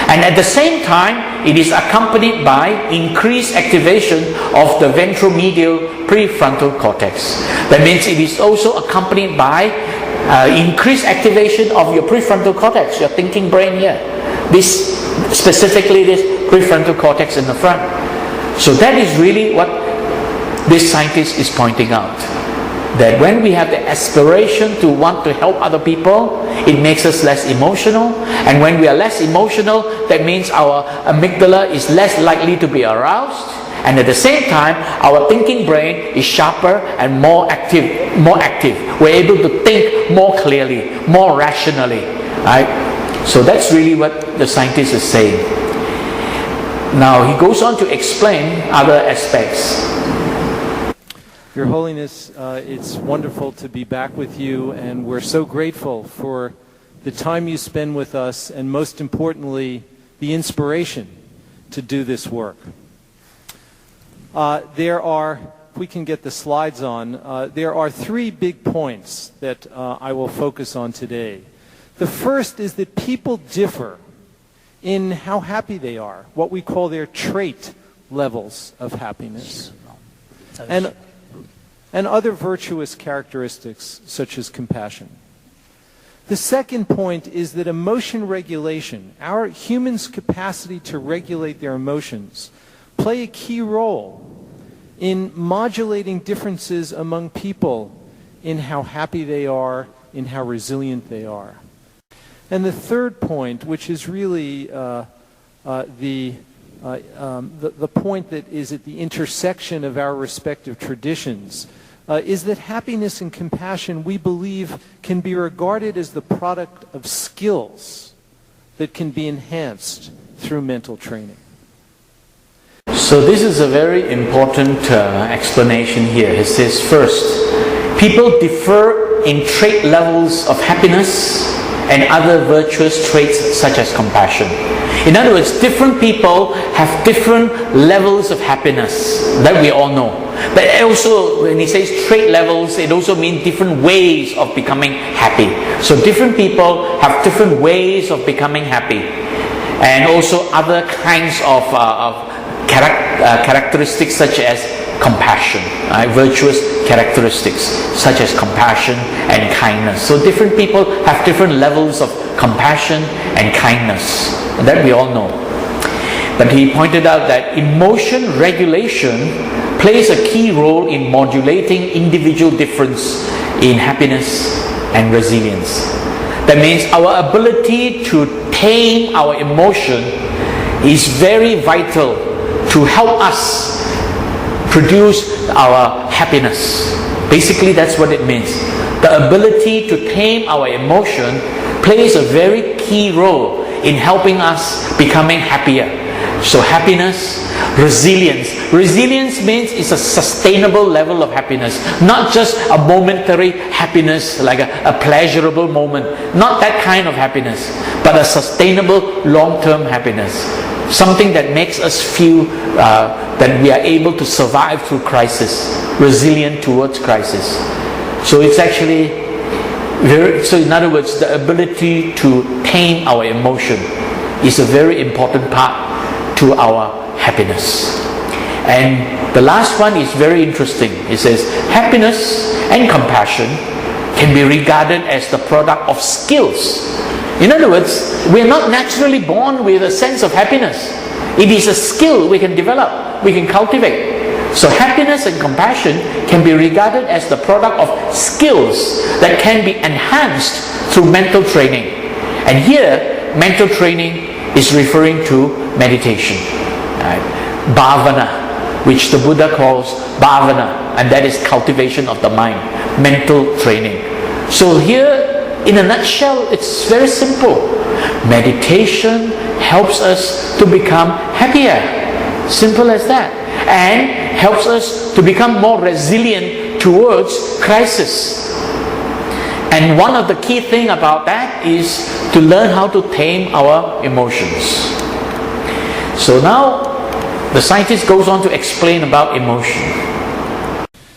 And at the same time, it is accompanied by increased activation of the ventromedial prefrontal cortex. That means it is also accompanied by increased activation of your prefrontal cortex, your thinking brain here. This prefrontal cortex in the front. So that is really what this scientist is pointing out. That when we have the aspiration to want to help other people, it makes us less emotional. And when we are less emotional, that means our amygdala is less likely to be aroused. And at the same time, our thinking brain is sharper and more active. We're able to think more clearly, more rationally. Right? So that's really what the scientist is saying. Now he goes on to explain other aspects. Your Holiness, it's wonderful to be back with you, and we're so grateful for the time you spend with us, and most importantly, the inspiration to do this work. There are, if we can get the slides on, there are 3 big points that I will focus on today. The first is that people differ in how happy they are, what we call their trait levels of happiness. And other virtuous characteristics such as compassion. The second point is that emotion regulation, our humans' capacity to regulate their emotions, play a key role in modulating differences among people in how happy they are, in how resilient they are. And the third point, which is really the point that is at the intersection of our respective traditions, is that happiness and compassion, we believe, can be regarded as the product of skills that can be enhanced through mental training. So this is a very important explanation here. It says, first, people differ in trait levels of happiness and other virtuous traits such as compassion. In other words, different people have different levels of happiness that we all know. But also, when he says trait levels, it also means different ways of becoming happy. So different people have different ways of becoming happy. And also other kinds of characteristics such as compassion, virtuous characteristics such as compassion and kindness. So different people have different levels of compassion and kindness, that we all know. But he pointed out that emotion regulation plays a key role in modulating individual difference in happiness and resilience. That means our ability to tame our emotion is very vital to help us produce our happiness. Basically, that's what it means. The ability to tame our emotion plays a very key role in helping us becoming happier. So happiness, resilience. Resilience means it's a sustainable level of happiness, not just a momentary happiness, like a pleasurable moment. Not that kind of happiness, but a sustainable long-term happiness. Something that makes us feel that we are able to survive through crisis, resilient towards crisis. So it's actually so in other words, the ability to tame our emotion is a very important part to our happiness. And the last one is very interesting. It says, happiness and compassion can be regarded as the product of skills. In other words, we are not naturally born with a sense of happiness. It is a skill we can develop, we can cultivate. So happiness and compassion can be regarded as the product of skills that can be enhanced through mental training. And here, mental training is referring to meditation. Bhavana, which the Buddha calls bhavana, and that is cultivation of the mind, mental training. So here, in a nutshell, it's very simple. Meditation helps us to become happier. Simple as that. And helps us to become more resilient towards crisis. And one of the key things about that is to learn how to tame our emotions. So now, the scientist goes on to explain about emotion.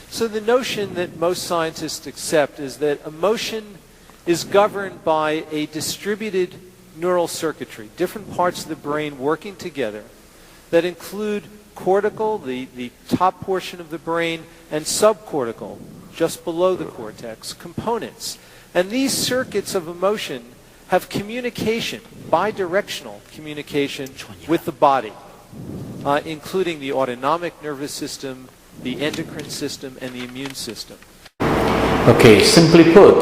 So the notion that most scientists accept is that emotion is governed by a distributed neural circuitry, different parts of the brain working together that include cortical, the top portion of the brain, and subcortical, just below the cortex, components. And these circuits of emotion have communication, bidirectional communication with the body, including the autonomic nervous system, the endocrine system, and the immune system. Okay, simply put,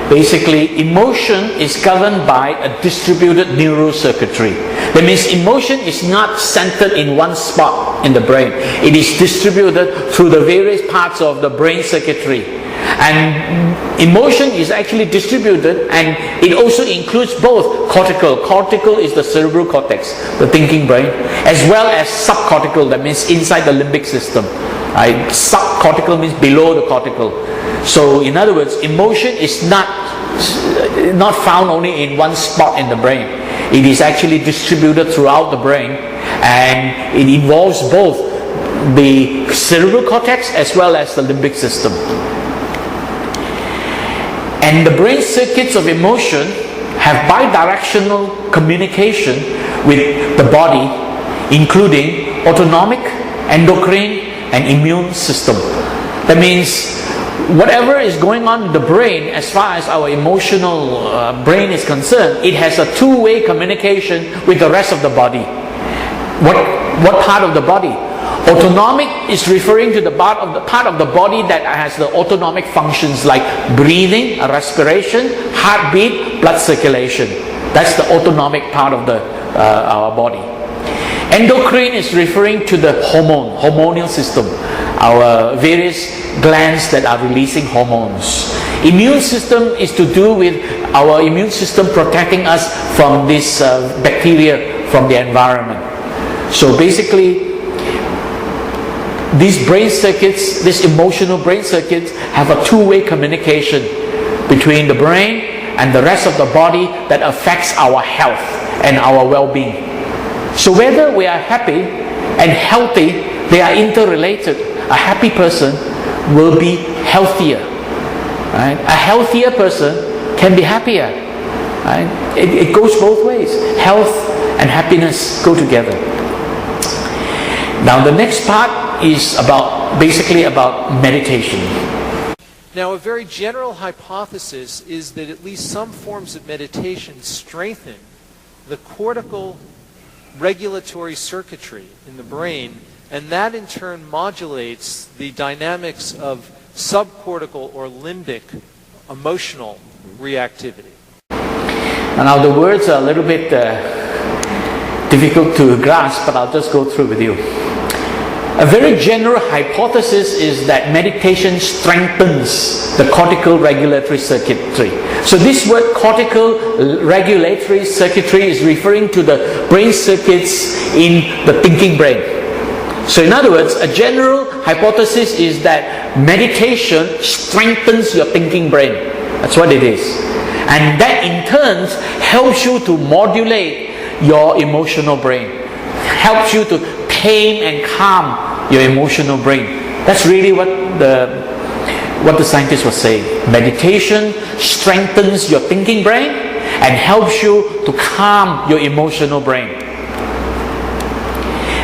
basically emotion is governed by a distributed neural circuitry. That means emotion is not centered in one spot in the brain. It is distributed through the various parts of the brain circuitry. And emotion is actually distributed, and it also includes both cortical. Cortical is the cerebral cortex, the thinking brain, as well as subcortical, that means inside the limbic system. Subcortical means below the cortical. So in other words, emotion is not found only in one spot in the brain. It is actually distributed throughout the brain, and it involves both the cerebral cortex as well as the limbic system. And the brain circuits of emotion have bidirectional communication with the body, including autonomic, endocrine, and immune system. That means whatever is going on in the brain, as far as our emotional brain is concerned, it has a two-way communication with the rest of the body. What part of the body? Autonomic is referring to the part of the body that has the autonomic functions like breathing, respiration, heartbeat, blood circulation. That's the autonomic part of our body. Endocrine is referring to the hormonal system. our various glands that are releasing hormones. Immune system is to do with our immune system protecting us from this bacteria from the environment. So basically, these brain circuits, these emotional brain circuits, have a two-way communication between the brain and the rest of the body that affects our health and our well-being. So whether we are happy and healthy, they are interrelated. A happy person will be healthier. Right? A healthier person can be happier. Right? It goes both ways. Health and happiness go together. Now the next part is basically about meditation. Now, a very general hypothesis is that at least some forms of meditation strengthen the cortical regulatory circuitry in the brain, and that in turn modulates the dynamics of subcortical or limbic emotional reactivity. Now the words are a little bit difficult to grasp, but I'll just go through with you. A very general hypothesis is that meditation strengthens the cortical regulatory circuitry. So this word cortical regulatory circuitry is referring to the brain circuits in the thinking brain. So in other words, a general hypothesis is that meditation strengthens your thinking brain. That's what it is. And that in turn helps you to modulate your emotional brain. Helps you to tame and calm your emotional brain. That's really what the scientists were saying. Meditation strengthens your thinking brain and helps you to calm your emotional brain.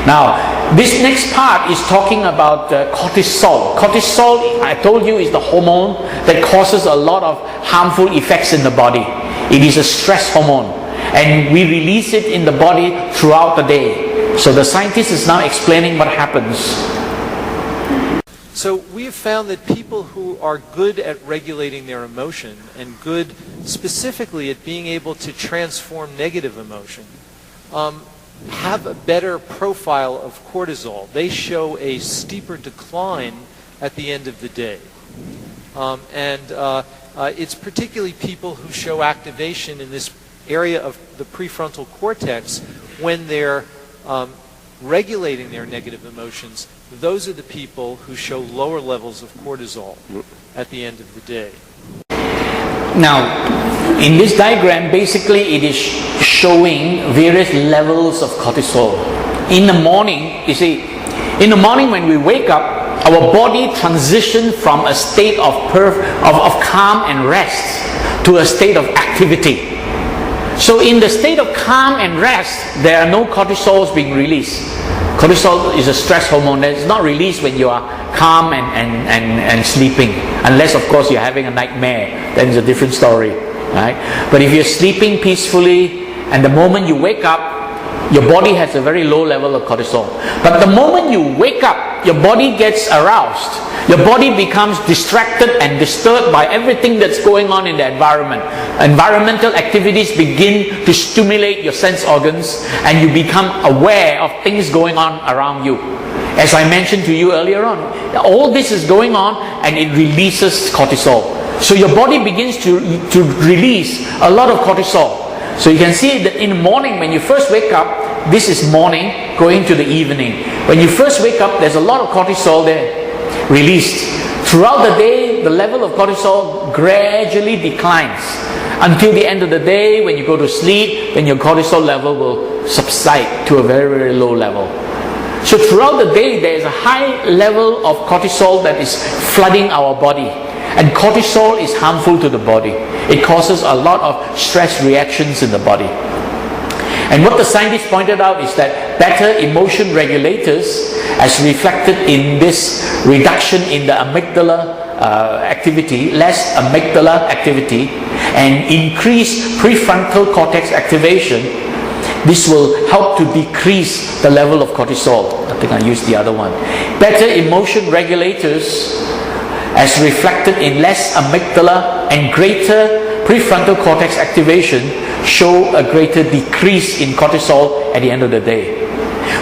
Now, this next part is talking about cortisol. Cortisol, I told you, is the hormone that causes a lot of harmful effects in the body. It is a stress hormone, and we release it in the body throughout the day. So the scientist is now explaining what happens. So we have found that people who are good at regulating their emotion and good specifically at being able to transform negative emotion have a better profile of cortisol. They show a steeper decline at the end of the day. It's particularly people who show activation in this area of the prefrontal cortex when they're regulating their negative emotions. Those are the people who show lower levels of cortisol at the end of the day. Now, in this diagram, basically it is showing various levels of cortisol. In the morning, you see, in the morning when we wake up, our body transitions from a state of calm and rest to a state of activity. So in the state of calm and rest, there are no cortisols being released. Cortisol is a stress hormone that is not released when you are calm and sleeping. Unless, of course, you're having a nightmare. Then it's a different story. Right? But if you're sleeping peacefully and the moment you wake up, your body has a very low level of cortisol. But the moment you wake up, your body gets aroused. Your body becomes distracted and disturbed by everything that's going on in the environment. Environmental activities begin to stimulate your sense organs and you become aware of things going on around you. As I mentioned to you earlier on, all this is going on and it releases cortisol. So your body begins to release a lot of cortisol. So you can see that in the morning when you first wake up, this is morning going to the evening. When you first wake up, there's a lot of cortisol there released. Throughout the day, the level of cortisol gradually declines until the end of the day. When you go to sleep, then your cortisol level will subside to a very, very low level. So throughout the day, there is a high level of cortisol that is flooding our body. And cortisol is harmful to the body. It causes a lot of stress reactions in the body. And what the scientists pointed out is that better emotion regulators, as reflected in this reduction in the amygdala activity, less amygdala activity, and increased prefrontal cortex activation, this will help to decrease the level of cortisol. I think I used the other one. Better emotion regulators, as reflected in less amygdala and greater prefrontal cortex activation, show a greater decrease in cortisol at the end of the day.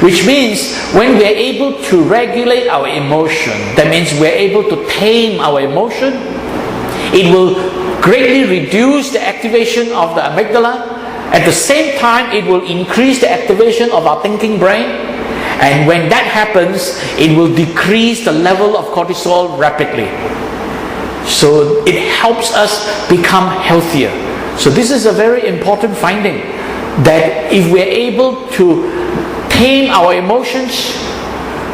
Which means when we're able to regulate our emotion, that means we're able to tame our emotion, it will greatly reduce the activation of the amygdala. At the same time, it will increase the activation of our thinking brain. And when that happens, it will decrease the level of cortisol rapidly. So it helps us become healthier. So this is a very important finding, that if we're able to tame our emotions,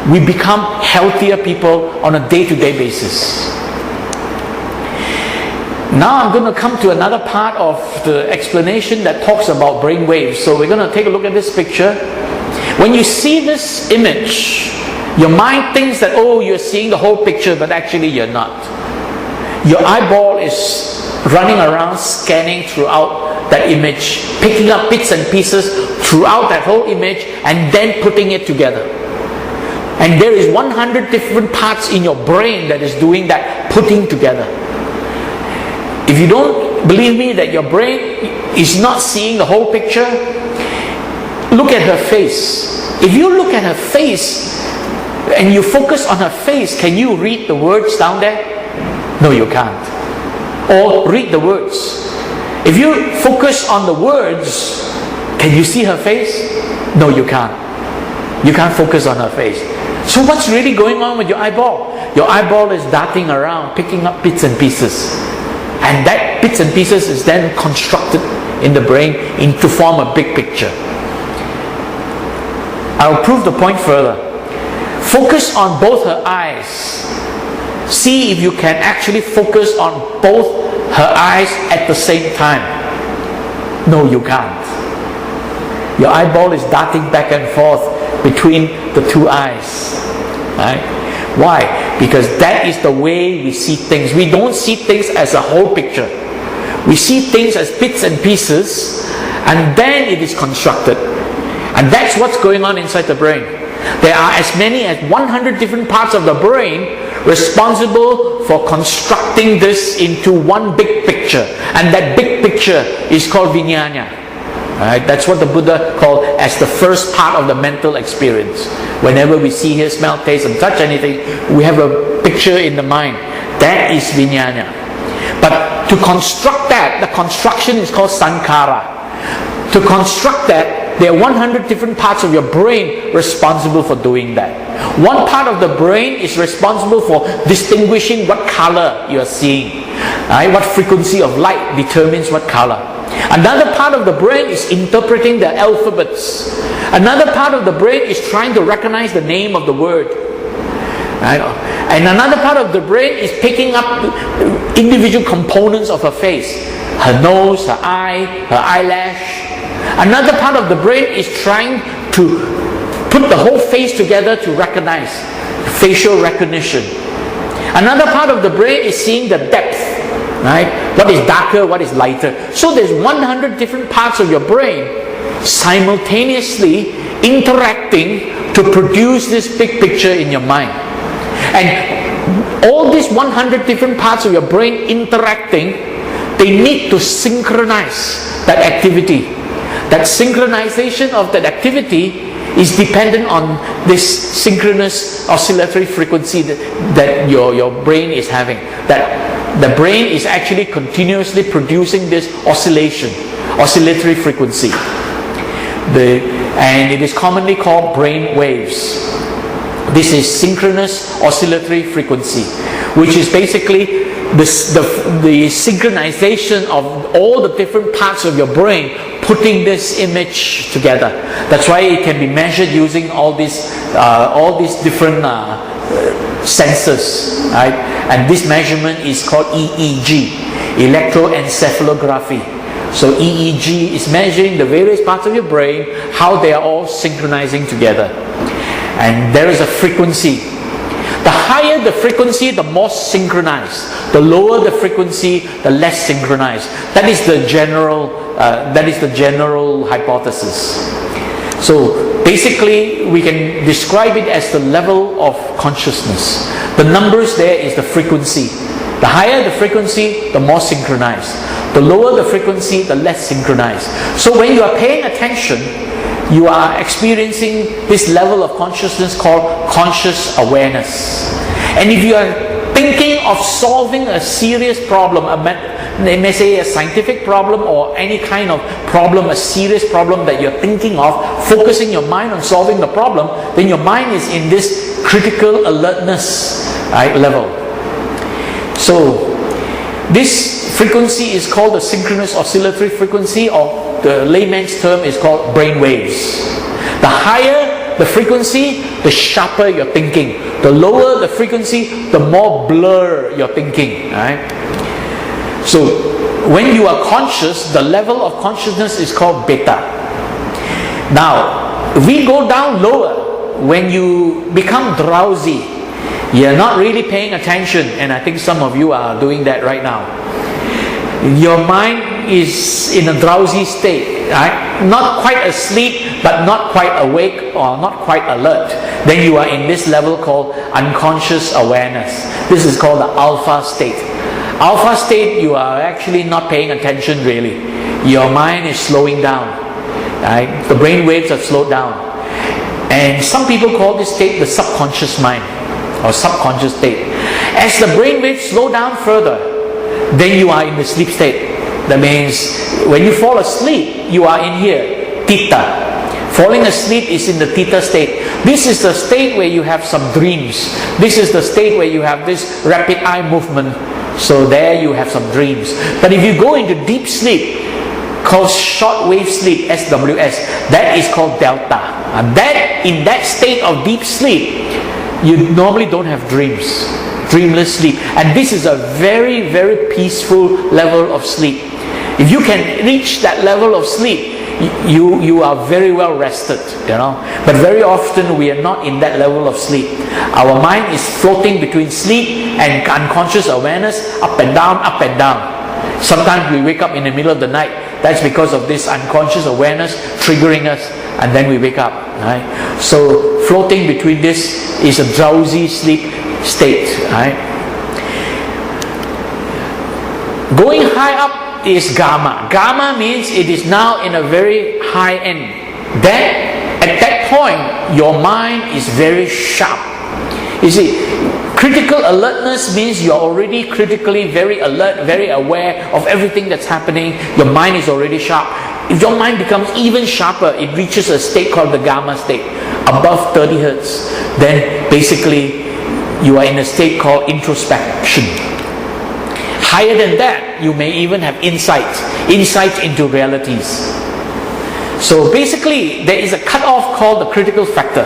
we become healthier people on a day-to-day basis. Now I'm going to come to another part of the explanation that talks about brain waves. So we're going to take a look at this picture. When you see this image, your mind thinks that, oh, you're seeing the whole picture, but actually you're not. Your eyeball is running around scanning throughout that image, picking up bits and pieces throughout that whole image and then putting it together. And there is 100 different parts in your brain that is doing that putting together. If you don't believe me that your brain is not seeing the whole picture, look at her face. If you look at her face and you focus on her face, can you read the words down there? No, you can't. Or read the words. If you focus on the words, can you see her face? No, you can't. You can't focus on her face. So what's really going on with your eyeball? Your eyeball is darting around, picking up bits and pieces. And that bits and pieces is then constructed in the brain to form a big picture. I'll prove the point further. Focus on both her eyes. See if you can actually focus on both her eyes at the same time. No, you can't. Your eyeball is darting back and forth between the two eyes. Right? Why? Because that is the way we see things. We don't see things as a whole picture. We see things as bits and pieces, and then it is constructed. And that's what's going on inside the brain. There are as many as 100 different parts of the brain responsible for constructing this into one big picture. And that big picture is called vijnana. Right? That's what the Buddha called as the first part of the mental experience. Whenever we see, hear, smell, taste and touch anything, we have a picture in the mind. That is vijnana. But to construct that, the construction is called sankhara. To construct that, there are 100 different parts of your brain responsible for doing that. One part of the brain is responsible for distinguishing what color you are seeing. Right? What frequency of light determines what color. Another part of the brain is interpreting the alphabets. Another part of the brain is trying to recognize the name of the word. Right? And another part of the brain is picking up individual components of her face. Her nose, her eye, her eyelash. Another part of the brain is trying to put the whole face together to recognize, facial recognition. Another part of the brain is seeing the depth, right? What is darker, what is lighter. So there's 100 different parts of your brain simultaneously interacting to produce this big picture in your mind. And all these 100 different parts of your brain interacting, they need to synchronize that activity. That synchronization of that activity is dependent on this synchronous oscillatory frequency that your brain is having. That the brain is actually continuously producing this oscillatory frequency. And it is commonly called brain waves. This is synchronous oscillatory frequency, which is basically the synchronization of all the different parts of your brain putting this image together. That's why it can be measured using all these different sensors, right? And this measurement is called EEG, electroencephalography. So EEG is measuring the various parts of your brain, how they are all synchronizing together. And there is a frequency. The higher the frequency, the more synchronized. The lower the frequency, the less synchronized. That is the general hypothesis. So basically, we can describe it as the level of consciousness. The numbers there is the frequency. The higher the frequency, the more synchronized. The lower the frequency, the less synchronized. So when you are paying attention, you are experiencing this level of consciousness called conscious awareness. And if you are thinking of solving a serious problem, they may say a scientific problem or any kind of problem, a serious problem that you're thinking of, focusing your mind on solving the problem, then your mind is in this critical alertness, right, level. So this frequency is called the synchronous oscillatory frequency, or the layman's term is called brain waves. The higher the frequency, the sharper your thinking. The lower the frequency, the more blur your thinking, right? So when you are conscious, the level of consciousness is called beta. Now, if we go down lower, when you become drowsy, you're not really paying attention, and I think some of you are doing that right now. Your mind is in a drowsy state, right? Not quite asleep, but not quite awake or not quite alert. Then you are in this level called unconscious awareness. This is called the alpha state. Alpha state, you are actually not paying attention really. Your mind is slowing down, right? The brain waves have slowed down. And some people call this state the subconscious mind or subconscious state. As the brain waves slow down further, then you are in the sleep state. That means when you fall asleep, you are in here, theta. Falling asleep is in the theta state. This is the state where you have some dreams. This is the state where you have this rapid eye movement. So there you have some dreams. But if you go into deep sleep, called short wave sleep, SWS, that is called delta. And that, in that state of deep sleep, you normally don't have dreams. Dreamless sleep. And this is a very, very peaceful level of sleep. If you can reach that level of sleep, you are very well rested, you know. But very often we are not in that level of sleep. Our mind is floating between sleep and unconscious awareness, up and down, up and down. Sometimes we wake up in the middle of the night. That's because of this unconscious awareness triggering us, and then we wake up, right? So floating between this is a drowsy sleep state, right? Going high up is gamma. Gamma means it is now in a very high end. Then at that point your mind is very sharp. You see, critical alertness means you're already critically very alert, very aware of everything that's happening. Your mind is already sharp. If your mind becomes even sharper, it reaches a state called the gamma state, above 30 hertz. Then basically you are in a state called introspection. Higher than that, you may even have insights into realities. So basically, there is a cutoff called the critical factor.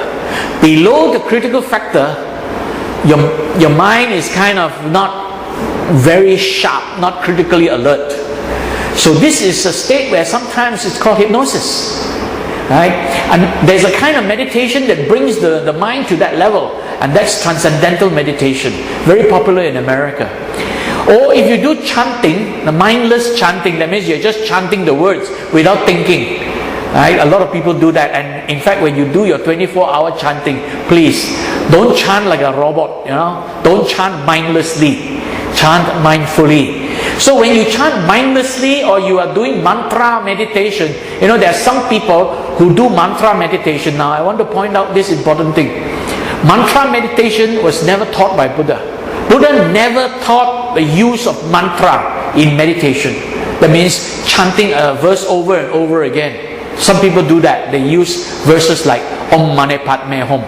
Below the critical factor, your mind is kind of not very sharp, not critically alert. So this is a state where sometimes it's called hypnosis, right? And there's a kind of meditation that brings the mind to that level, and that's transcendental meditation, very popular in America. Or if you do chanting, the mindless chanting, that means you're just chanting the words without thinking, right? A lot of people do that, and in fact when you do your 24-hour chanting, please don't chant like a robot, you know. Don't chant mindlessly, chant mindfully. So when you chant mindlessly, or you are doing mantra meditation, you know, there are some people who do mantra meditation. Now I want to point out this important thing. Mantra meditation was never taught by Buddha. Buddha never taught the use of mantra in meditation. That means chanting a verse over and over again. Some people do that. They use verses like Om Mane Padme Hum,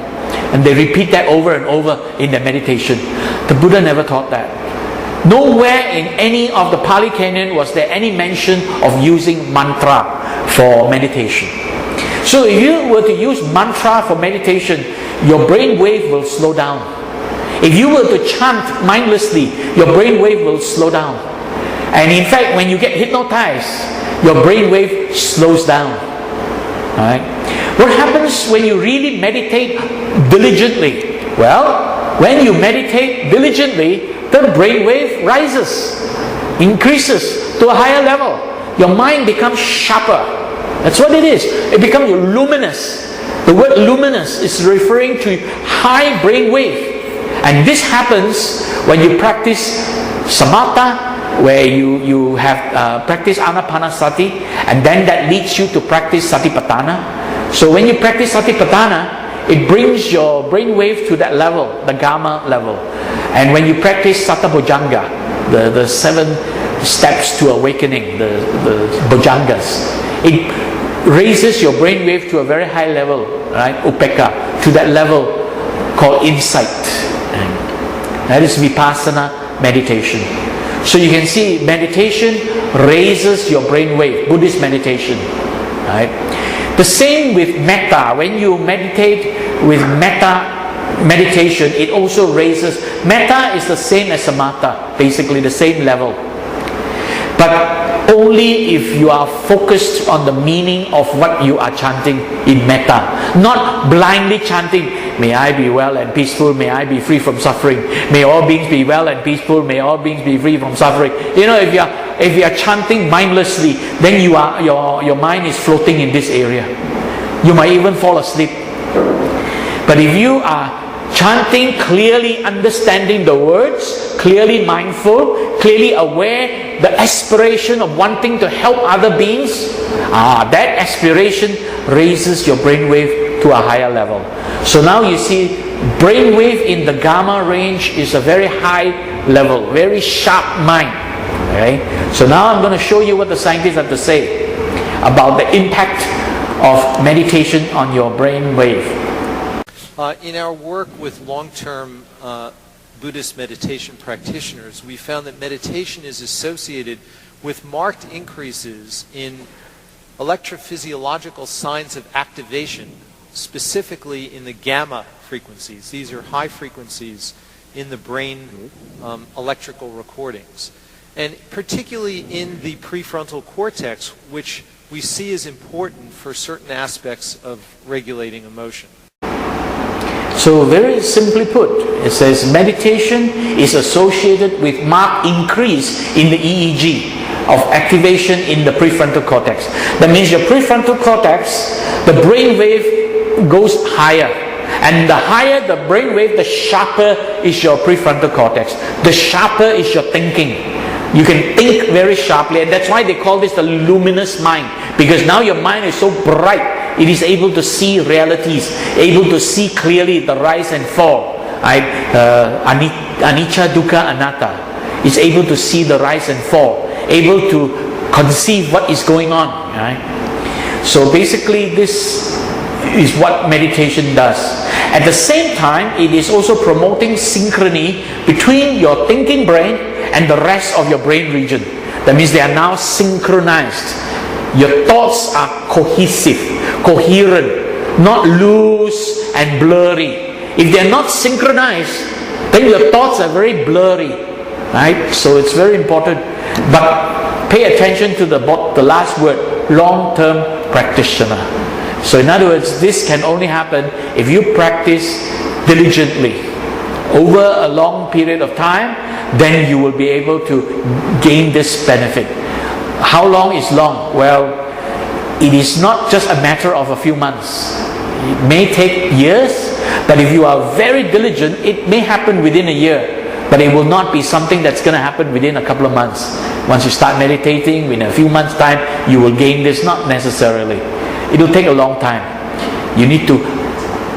and they repeat that over and over in their meditation. The Buddha never taught that. Nowhere in any of the Pali Canon was there any mention of using mantra for meditation. So if you were to use mantra for meditation, your brain wave will slow down. If you were to chant mindlessly, your brain wave will slow down. And in fact, when you get hypnotized, your brain wave slows down. Right? What happens when you really meditate diligently? Well, when you meditate diligently, the brain wave rises, increases to a higher level. Your mind becomes sharper. That's what it is. It becomes luminous. The word luminous is referring to high brain wave. And this happens when you practice samatha, where you have practice anapanasati, and then that leads you to practice satipatthana. So when you practice Satipatthana, it brings your brain wave to that level, the gamma level. And when you practice Satabhujanga, the 7 steps to awakening, the Bhujangas, it raises your brain wave to a very high level, right? Upekkha, to that level called insight. That is Vipassana meditation. So you can see meditation raises your brain wave, Buddhist meditation, right? The same with metta. When you meditate with metta meditation, it also raises. Metta is the same as samatha, basically the same level. But only if you are focused on the meaning of what you are chanting in metta. Not blindly chanting, may I be well and peaceful, may I be free from suffering, may all beings be well and peaceful, may all beings be free from suffering. You know, if you are chanting mindlessly, then your mind is floating in this area. You might even fall asleep. But if you are chanting clearly, understanding the words, clearly mindful, clearly aware, the aspiration of wanting to help other beings, that aspiration raises your brainwave to a higher level. So now you see, brainwave in the gamma range is a very high level, very sharp mind. Okay? So now I'm going to show you what the scientists have to say about the impact of meditation on your brainwave. In our work with long-term Buddhist meditation practitioners, we found that meditation is associated with marked increases in electrophysiological signs of activation, specifically in the gamma frequencies. These are high frequencies in the brain electrical recordings. And particularly in the prefrontal cortex, which we see as important for certain aspects of regulating emotion. So very simply put, it says meditation is associated with marked increase in the EEG of activation in the prefrontal cortex. That means your prefrontal cortex, the brain wave goes higher. And the higher the brain wave, the sharper is your prefrontal cortex. The sharper is your thinking. You can think very sharply, and that's why they call this the luminous mind. Because now your mind is so bright, it is able to see realities, able to see clearly the rise and fall. Right? Anicca, dukkha, anatta. It's able to see the rise and fall, able to conceive what is going on. Right? So basically this is what meditation does. At the same time, it is also promoting synchrony between your thinking brain and the rest of your brain region. That means they are now synchronized. Your thoughts are cohesive, coherent, not loose and blurry. If they are not synchronized, then your thoughts are very blurry, right? So it's very important. But pay attention to the last word, long-term practitioner. So in other words, this can only happen if you practice diligently over a long period of time. Then you will be able to gain this benefit. How long is long? Well, it is not just a matter of a few months. It may take years, but if you are very diligent, it may happen within a year. But it will not be something that's going to happen within a couple of months. Once you start meditating, in a few months' time, you will gain this. Not necessarily. It will take a long time. You need to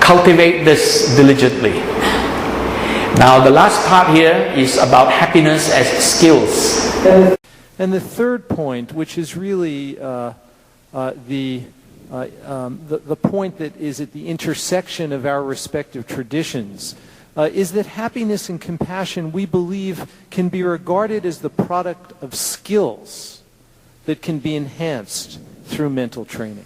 cultivate this diligently. Now the last part here is about happiness as skills. And the third point, which is really the point that is at the intersection of our respective traditions, is that happiness and compassion, we believe, can be regarded as the product of skills that can be enhanced through mental training.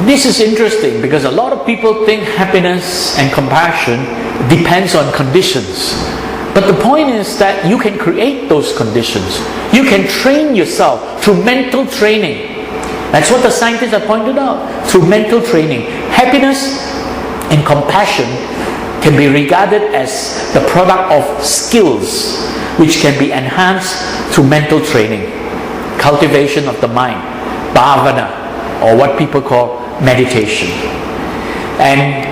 This is interesting because a lot of people think happiness and compassion depends on conditions. But the point is that you can create those conditions. You can train yourself through mental training. That's what the scientists have pointed out. Through mental training, happiness and compassion can be regarded as the product of skills which can be enhanced through mental training, cultivation of the mind, bhavana, or what people call meditation. And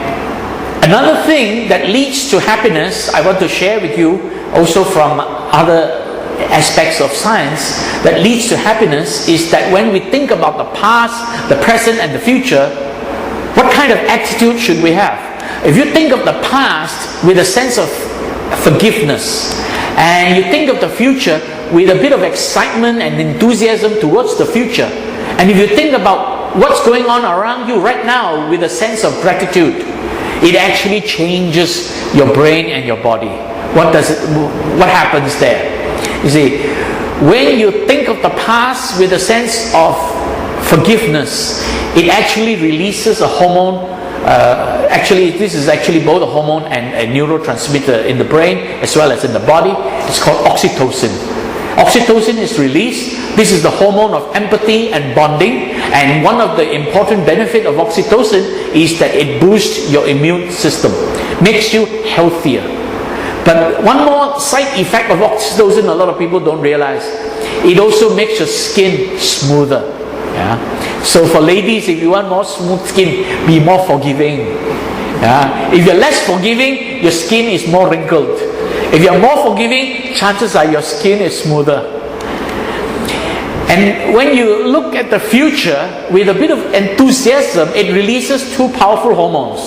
another thing that leads to happiness, I want to share with you also from other aspects of science that leads to happiness is that when we think about the past, the present, and the future, what kind of attitude should we have? If you think of the past with a sense of forgiveness, and you think of the future with a bit of excitement and enthusiasm towards the future, and if you think about what's going on around you right now with a sense of gratitude, it actually changes your brain and your body. What happens there? You see, when you think of the past with a sense of forgiveness, it actually releases a hormone. This is actually both a hormone and a neurotransmitter in the brain as well as in the body. It's called oxytocin. Oxytocin is released. This is the hormone of empathy and bonding, and one of the important benefits of oxytocin is that it boosts your immune system, makes you healthier. But one more side effect of oxytocin a lot of people don't realize, it also makes your skin smoother. Yeah? So for ladies, if you want more smooth skin, be more forgiving. Yeah? If you're less forgiving, your skin is more wrinkled. If you're more forgiving, chances are your skin is smoother. And when you look at the future with a bit of enthusiasm, it releases two powerful hormones,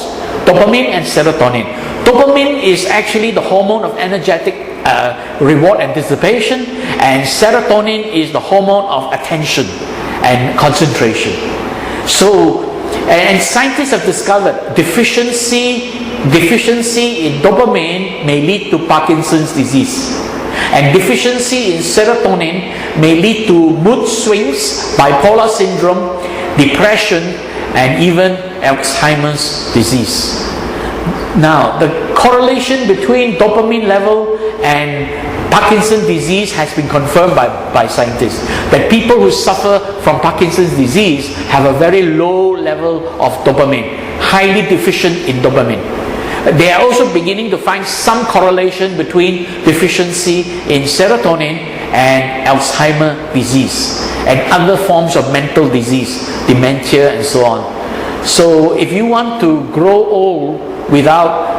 dopamine and serotonin. Dopamine is actually the hormone of energetic reward anticipation, and serotonin is the hormone of attention and concentration. So, and scientists have discovered deficiency in dopamine may lead to Parkinson's disease, and deficiency in serotonin may lead to mood swings, bipolar syndrome, depression, and even Alzheimer's disease. Now, the correlation between dopamine level and Parkinson's disease has been confirmed by scientists, that people who suffer from Parkinson's disease have a very low level of dopamine, highly deficient in dopamine. They are also beginning to find some correlation between deficiency in serotonin and Alzheimer's disease and other forms of mental disease, dementia and so on. So if you want to grow old without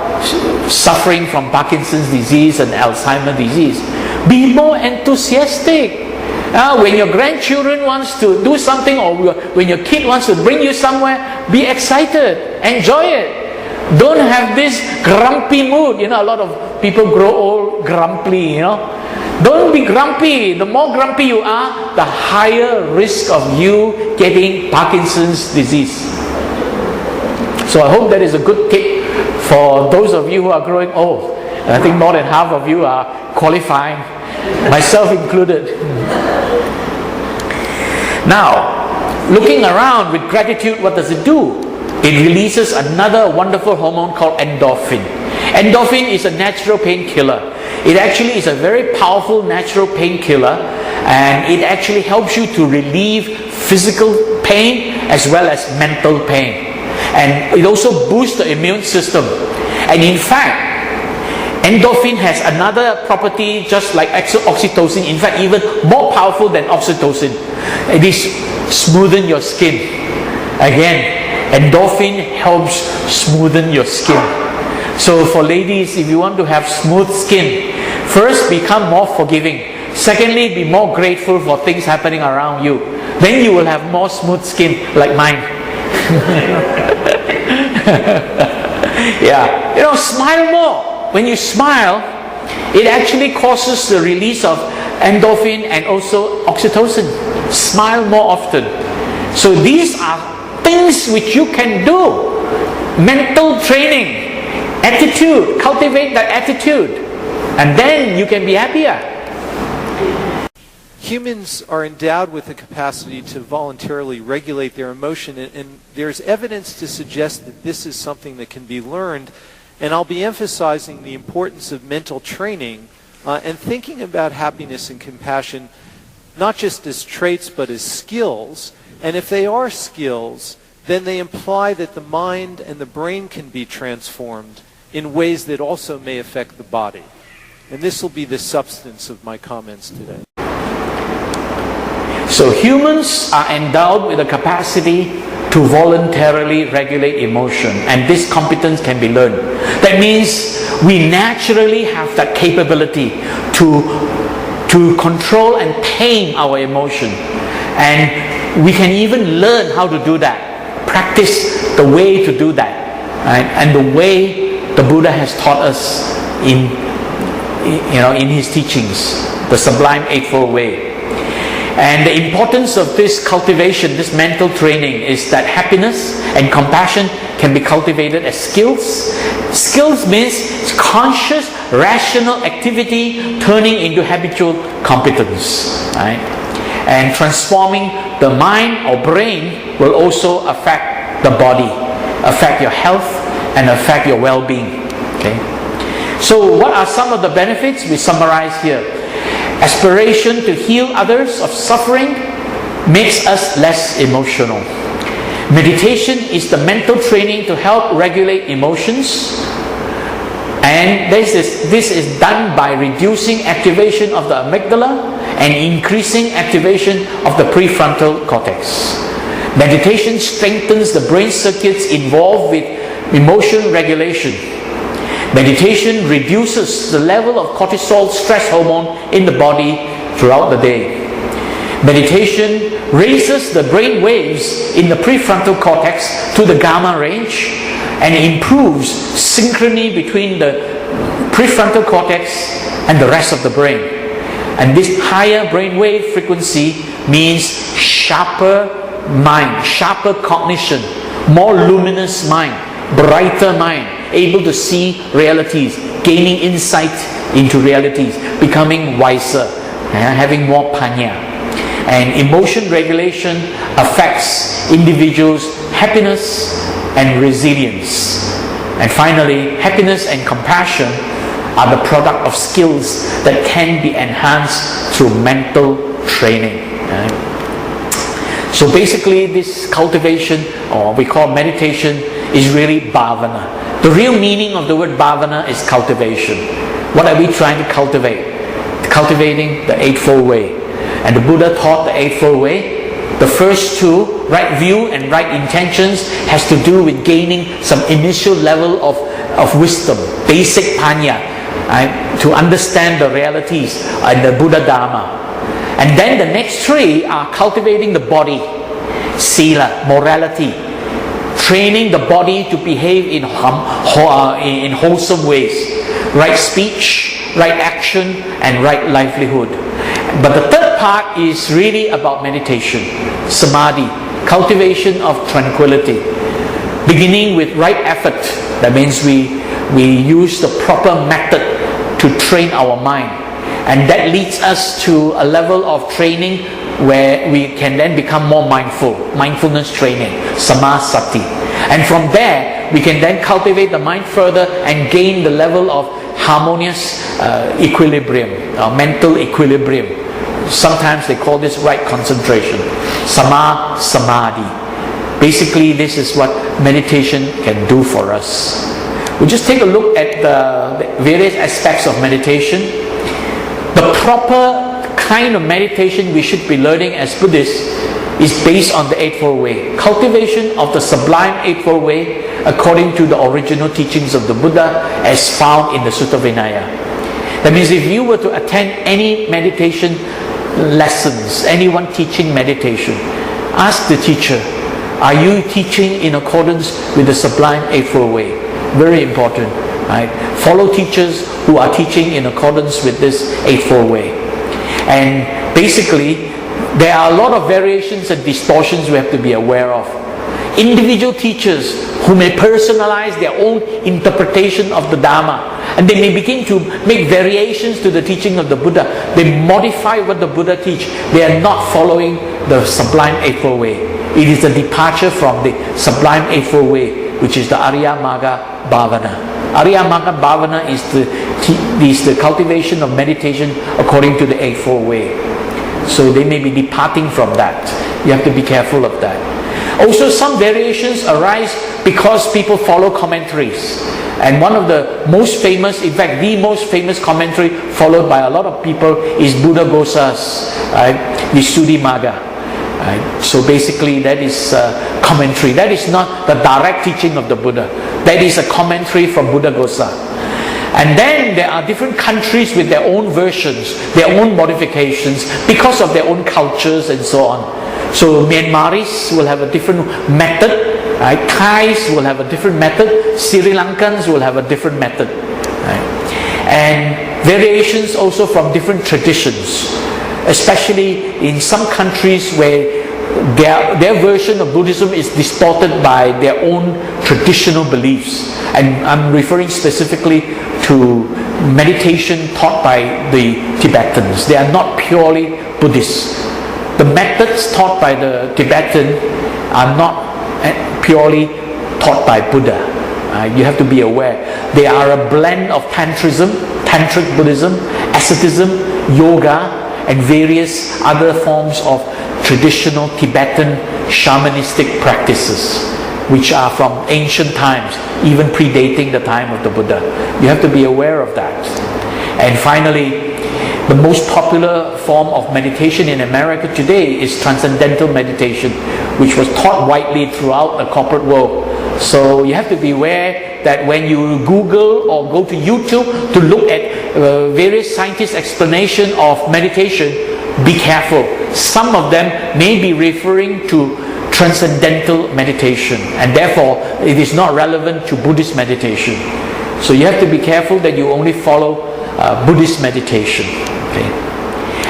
suffering from Parkinson's disease and Alzheimer's disease, be more enthusiastic. When your grandchildren wants to do something, or when your kid wants to bring you somewhere, be excited, enjoy it. Don't have this grumpy mood. A lot of people grow old grumpy, Don't be grumpy. The more grumpy you are, the higher risk of you getting Parkinson's disease. So I hope that is a good tip for those of you who are growing old. I think more than half of you are qualifying, myself included. Now, looking around with gratitude, what does it do? It releases another wonderful hormone called endorphin. Endorphin is a natural painkiller. It actually is a very powerful natural painkiller, and it actually helps you to relieve physical pain as well as mental pain. And it also boosts the immune system. And in fact, endorphin has another property just like oxytocin, in fact even more powerful than oxytocin. It is smoothen your skin. Again, endorphin helps smoothen your skin. So for ladies, if you want to have smooth skin, first become more forgiving. Secondly, be more grateful for things happening around you. Then you will have more smooth skin like mine. Yeah, smile more. When you smile, it actually causes the release of endorphin and also oxytocin. Smile more often. So these are things which you can do. Mental training, attitude, cultivate that attitude, and then you can be happier. Humans are endowed with the capacity to voluntarily regulate their emotion, and there's evidence to suggest that this is something that can be learned. And I'll be emphasizing the importance of mental training and thinking about happiness and compassion not just as traits but as skills. And if they are skills, then they imply that the mind and the brain can be transformed in ways that also may affect the body. And this will be the substance of my comments today. So humans are endowed with the capacity to voluntarily regulate emotion, and this competence can be learned. That means we naturally have that capability to to control and tame our emotion. And we can even learn how to do that, practice the way to do that, right? And the way the Buddha has taught us in his teachings, the Sublime Eightfold Way. And the importance of this cultivation, this mental training, is that happiness and compassion can be cultivated as skills. Skills means conscious, rational activity turning into habitual competence, right? And transforming the mind or brain will also affect the body, affect your health, and affect your well-being. Okay. So what are some of the benefits? We summarize here. Aspiration to heal others of suffering makes us less emotional. Meditation is the mental training to help regulate emotions, and this is done by reducing activation of the amygdala and increasing activation of the prefrontal cortex. Meditation strengthens the brain circuits involved with emotion regulation. Meditation reduces the level of cortisol, stress hormone, in the body throughout the day. Meditation raises the brain waves in the prefrontal cortex to the gamma range and improves synchrony between the prefrontal cortex and the rest of the brain. And this higher brainwave frequency means sharper mind, sharper cognition, more luminous mind, brighter mind, able to see realities, gaining insight into realities, becoming wiser, having more panya. And emotion regulation affects individuals' happiness and resilience. And finally, happiness and compassion are the product of skills that can be enhanced through mental training. So basically, this cultivation, or we call meditation, is really bhavana. The real meaning of the word bhavana is cultivation. What are we trying to cultivate? Cultivating the Eightfold Way. And the Buddha taught the Eightfold Way. The first two, right view and right intentions, has to do with gaining some initial level of wisdom, basic panya, right, to understand the realities and the Buddha Dhamma. And then the next three are cultivating the body, sila, morality, training the body to behave in wholesome ways, right speech, right action, and right livelihood. But the third part is really about meditation, samadhi, cultivation of tranquility, beginning with right effort. That means we use the proper method to train our mind, and that leads us to a level of training where we can then become more mindful, mindfulness training, samasati. And from there, we can then cultivate the mind further and gain the level of harmonious equilibrium, mental equilibrium. Sometimes they call this right concentration, samadhi. Basically, this is what meditation can do for us. We'll just take a look at the various aspects of meditation. The proper kind of meditation we should be learning as Buddhists is based on the Eightfold Way. Cultivation of the Sublime Eightfold Way according to the original teachings of the Buddha as found in the Sutta Vinaya. That means if you were to attend any meditation lessons, anyone teaching meditation, ask the teacher, are you teaching in accordance with the Sublime Eightfold Way? Very important, right? Follow teachers who are teaching in accordance with this Eightfold Way. And basically, there are a lot of variations and distortions we have to be aware of. Individual teachers who may personalize their own interpretation of the Dhamma, and they may begin to make variations to the teaching of the Buddha. They modify what the Buddha teach. They are not following the Sublime Eightfold Way. It is a departure from the Sublime Eightfold Way, which is the Arya Magga Bhavana. Arya Magga Bhavana is the cultivation of meditation according to the Eightfold Way. So they may be departing from that. You have to be careful of that. Also, some variations arise because people follow commentaries. And one of the most famous, in fact, the most famous commentary followed by a lot of people is Buddhaghosa's Visuddhimagga. So basically, that is commentary. That is not the direct teaching of the Buddha. That is a commentary from Buddhaghosa. And then there are different countries with their own versions, their own modifications, because of their own cultures and so on. So Myanmaris will have a different method, right? Thais will have a different method, Sri Lankans will have a different method, right? And variations also from different traditions, especially in some countries where their version of Buddhism is distorted by their own traditional beliefs. And I'm referring specifically to meditation taught by the Tibetans. They are not purely Buddhist. The methods taught by the Tibetan are not purely taught by Buddha. You have to be aware. They are a blend of Tantrism, Tantric Buddhism, asceticism, yoga, and various other forms of traditional Tibetan shamanistic practices, which are from ancient times, even predating the time of the Buddha. You have to be aware of that. And finally, the most popular form of meditation in America today is transcendental meditation, which was taught widely throughout the corporate world. So you have to be aware that when you Google or go to YouTube to look at various scientists' explanation of meditation, be careful. Some of them may be referring to transcendental meditation, and therefore it is not relevant to Buddhist meditation. So you have to be careful that you only follow Buddhist meditation. Okay?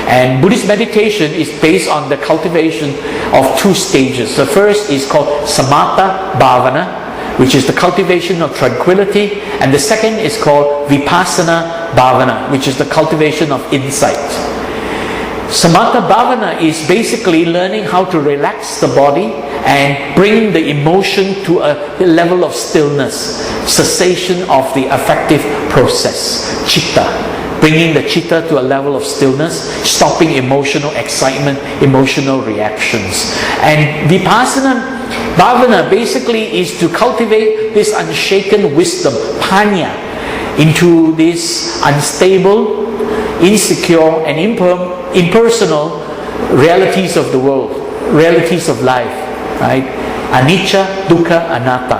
And Buddhist meditation is based on the cultivation of two stages. The first is called Samatha Bhavana, which is the cultivation of tranquility, and the second is called Vipassana Bhavana, which is the cultivation of insight. Samatha Bhavana is basically learning how to relax the body and bring the emotion to a level of stillness, cessation of the affective process, chitta. Bringing the chitta to a level of stillness, stopping emotional excitement, emotional reactions. And Vipassana Bhavana basically is to cultivate this unshaken wisdom, panya, into this unstable, insecure and impersonal realities of the world, realities of life, right? Anicca, dukkha, anatta,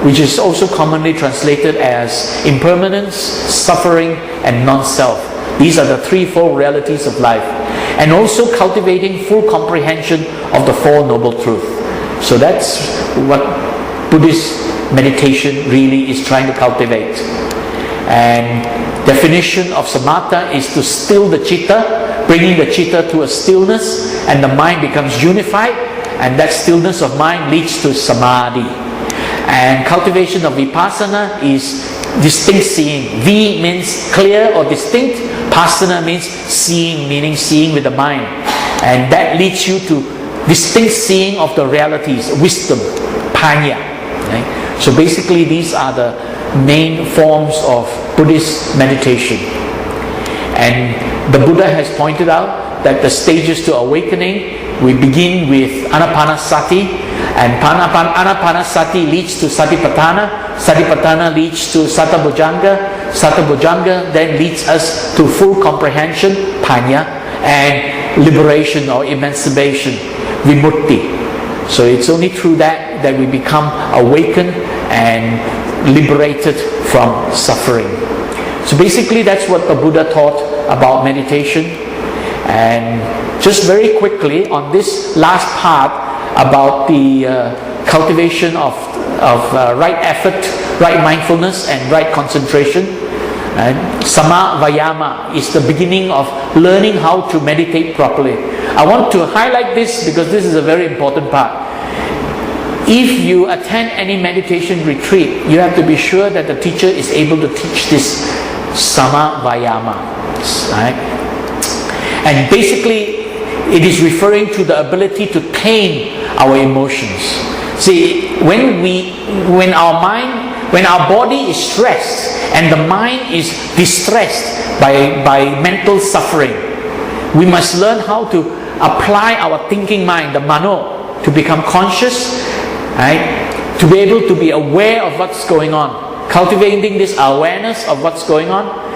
which is also commonly translated as impermanence, suffering, and non-self. These are the threefold realities of life. And also cultivating full comprehension of the Four Noble Truths. So that's what Buddhist meditation really is trying to cultivate. And definition of samatha is to still the chitta, bringing the chitta to a stillness, and the mind becomes unified, and that stillness of mind leads to samadhi. And cultivation of vipassana is distinct seeing. V means clear or distinct. Passana means seeing, meaning seeing with the mind. And that leads you to distinct seeing of the realities, wisdom, panya. Right? So basically these are the main forms of Buddhist meditation. And the Buddha has pointed out that the stages to awakening, we begin with anapanasati, and anapanasati leads to satipatthana, satipatthana leads to satabhujanga, satabhujanga then leads us to full comprehension, panya, and liberation or emancipation, vimutti. So it's only through that that we become awakened and liberated from suffering. So basically that's what the Buddha taught about meditation. And just very quickly on this last part about the cultivation of right effort, right mindfulness and right concentration. Sama Vayama is the beginning of learning how to meditate properly. I want to highlight this because this is a very important part. If you attend any meditation retreat, you have to be sure that the teacher is able to teach this Sama Vayama. Right? And basically, it is referring to the ability to tame our emotions. See, when our body is stressed and the mind is distressed by mental suffering, we must learn how to apply our thinking mind, the mano, to become conscious, right? To be able to be aware of what's going on. Cultivating this awareness of what's going on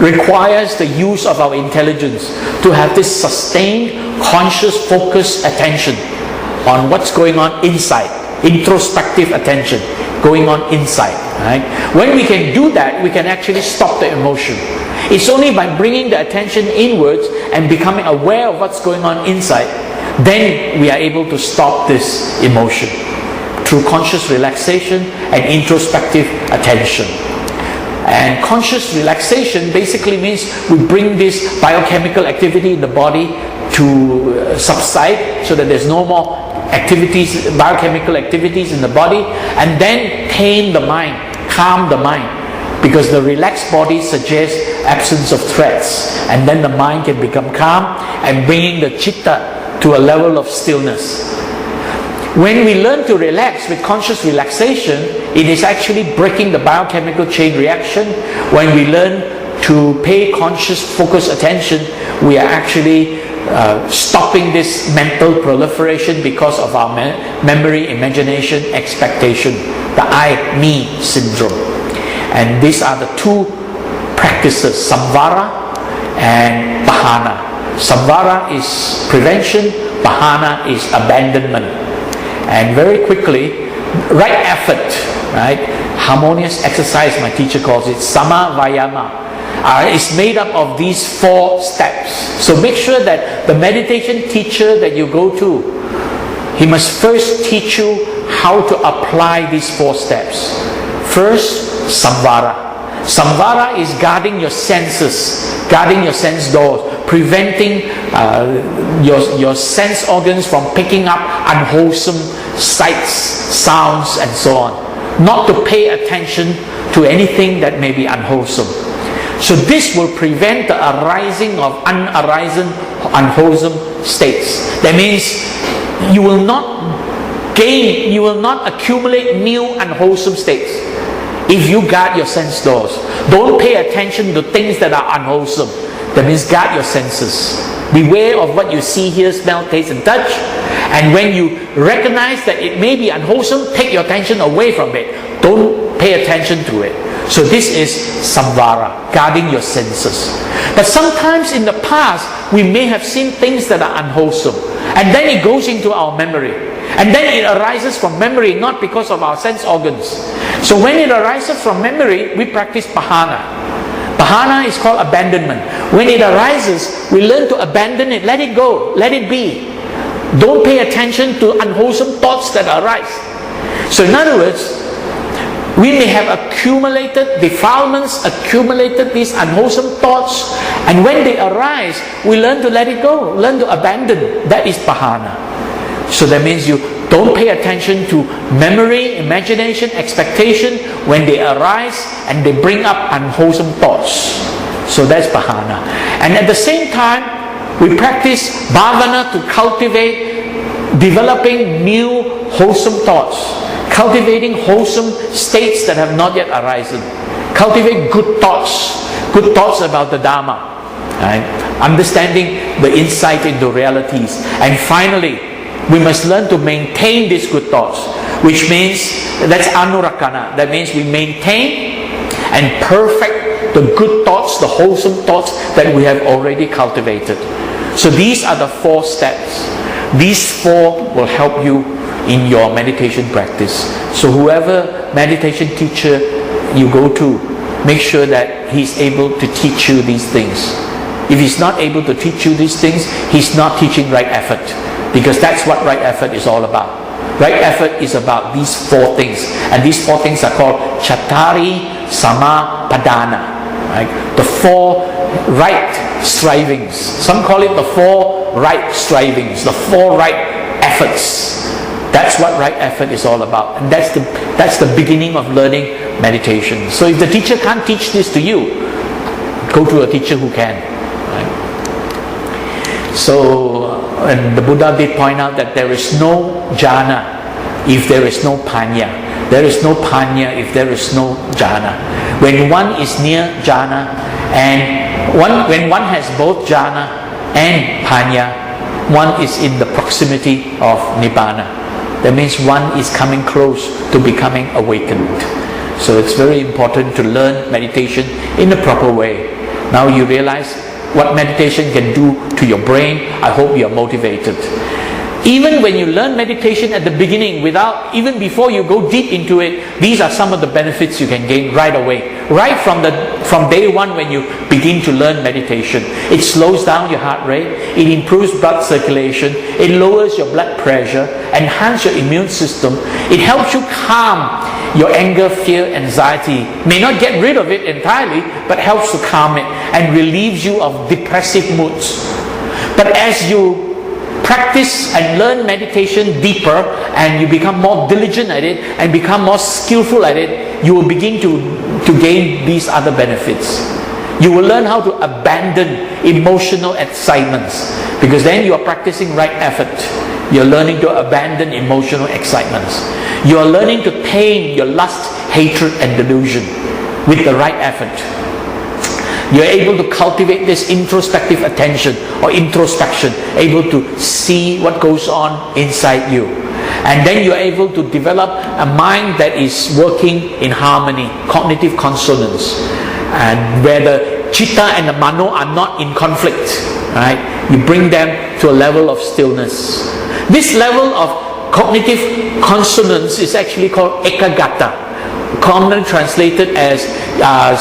requires the use of our intelligence to have this sustained, conscious, focused attention on what's going on inside, introspective attention. going on inside. Right? When we can do that, we can actually stop the emotion. It's only by bringing the attention inwards and becoming aware of what's going on inside, then we are able to stop this emotion through conscious relaxation and introspective attention. And conscious relaxation basically means we bring this biochemical activity in the body to subside so that there's no more activities, biochemical activities in the body, and then tame the mind, calm the mind, because the relaxed body suggests absence of threats, and then the mind can become calm and bringing the chitta to a level of stillness. When we learn to relax with conscious relaxation, it is actually breaking the biochemical chain reaction. When we learn to pay conscious focused attention, we are actually stopping this mental proliferation because of our memory, imagination, expectation, the I, me syndrome. And these are the two practices, samvara and bahana. Samvara is prevention, bahana is abandonment. And very quickly, right effort, right, harmonious exercise, my teacher calls it, sama vayama, is made up of these 4 steps. So make sure that the meditation teacher that you go to, he must first teach you how to apply these 4 steps. First, samvara. Samvara is guarding your senses, guarding your sense doors, preventing your sense organs from picking up unwholesome sights, sounds, and so on. Not to pay attention to anything that may be unwholesome. So this will prevent the arising of unwholesome states. That means you will not gain, you will not accumulate new unwholesome states if you guard your sense doors. Don't pay attention to things that are unwholesome. That means guard your senses. Beware of what you see, hear, smell, taste, and touch. And when you recognize that it may be unwholesome, take your attention away from it. Don't pay attention to it. So this is samvara, guarding your senses. But sometimes in the past, we may have seen things that are unwholesome. And then it goes into our memory. And then it arises from memory, not because of our sense organs. So when it arises from memory, we practice bahana. Bahana is called abandonment. When it arises, we learn to abandon it, let it go, let it be. Don't pay attention to unwholesome thoughts that arise. So in other words, we may have accumulated defilements, accumulated these unwholesome thoughts, and when they arise, we learn to let it go, learn to abandon. That is bahana. So that means you don't pay attention to memory, imagination, expectation when they arise and they bring up unwholesome thoughts. So that's bahana. And at the same time, we practice bhavana to cultivate developing new wholesome thoughts, cultivating wholesome states that have not yet arisen. Cultivate good thoughts about the Dhamma, right? Understanding the insight into realities. And finally, we must learn to maintain these good thoughts, which means that's anurakana. That means we maintain and perfect the good thoughts, the wholesome thoughts that we have already cultivated. So these are the 4 steps. These 4 will help you in your meditation practice. So whoever meditation teacher you go to, make sure that he's able to teach you these things. If he's not able to teach you these things, he's not teaching right effort, because that's what right effort is all about. Right effort is about these 4 things, and these 4 things are called Chattari Samapadana, right? The 4 right strivings. Some call it the 4 right strivings, the 4 right efforts. That's what right effort is all about, and that's the beginning of learning meditation. So if the teacher can't teach this to you, go to a teacher who can. Right? So, and the Buddha did point out that there is no jhana if there is no panya. There is no panya if there is no jhana. When one is near jhana, and when one has both jhana and panya, one is in the proximity of nibbana. That means one is coming close to becoming awakened. So it's very important to learn meditation in the proper way. Now you realize what meditation can do to your brain. I hope you are motivated. Even when you learn meditation at the beginning, even before you go deep into it, these are some of the benefits you can gain right away. Right from day one when you begin to learn meditation. It slows down your heart rate, it improves blood circulation, it lowers your blood pressure, enhances your immune system, it helps you calm your anger, fear, anxiety. May not get rid of it entirely, but helps to calm it and relieves you of depressive moods. But as you practice and learn meditation deeper and you become more diligent at it and become more skillful at it, you will begin to gain these other benefits. You will learn how to abandon emotional excitements, because then you are practicing right effort. You're learning to abandon emotional excitements. You are learning to tame your lust, hatred and delusion with the right effort. You're able to cultivate this introspective attention or introspection, able to see what goes on inside you. And then you're able to develop a mind that is working in harmony, cognitive consonance, and where the chitta and the mano are not in conflict, right? You bring them to a level of stillness. This level of cognitive consonance is actually called ekagata, commonly translated as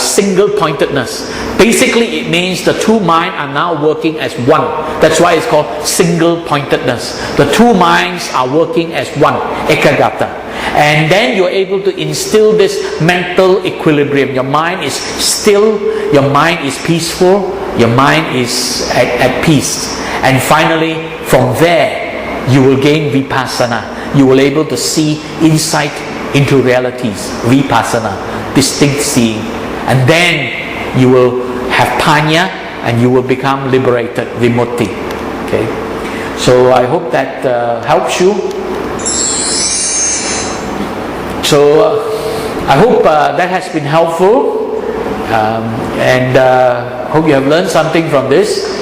single-pointedness. Basically, it means the two minds are now working as one. That's why it's called single-pointedness. The two minds are working as one, ekagata. And then you're able to instill this mental equilibrium. Your mind is still, your mind is peaceful, your mind is at peace. And finally, from there, you will gain vipassana. You will be able to see insight into realities, vipassana, distinct seeing. And then you will have panya and you will become liberated, vimutti. Okay, so I hope that helps you. So I hope that has been helpful, and hope you have learned something from this.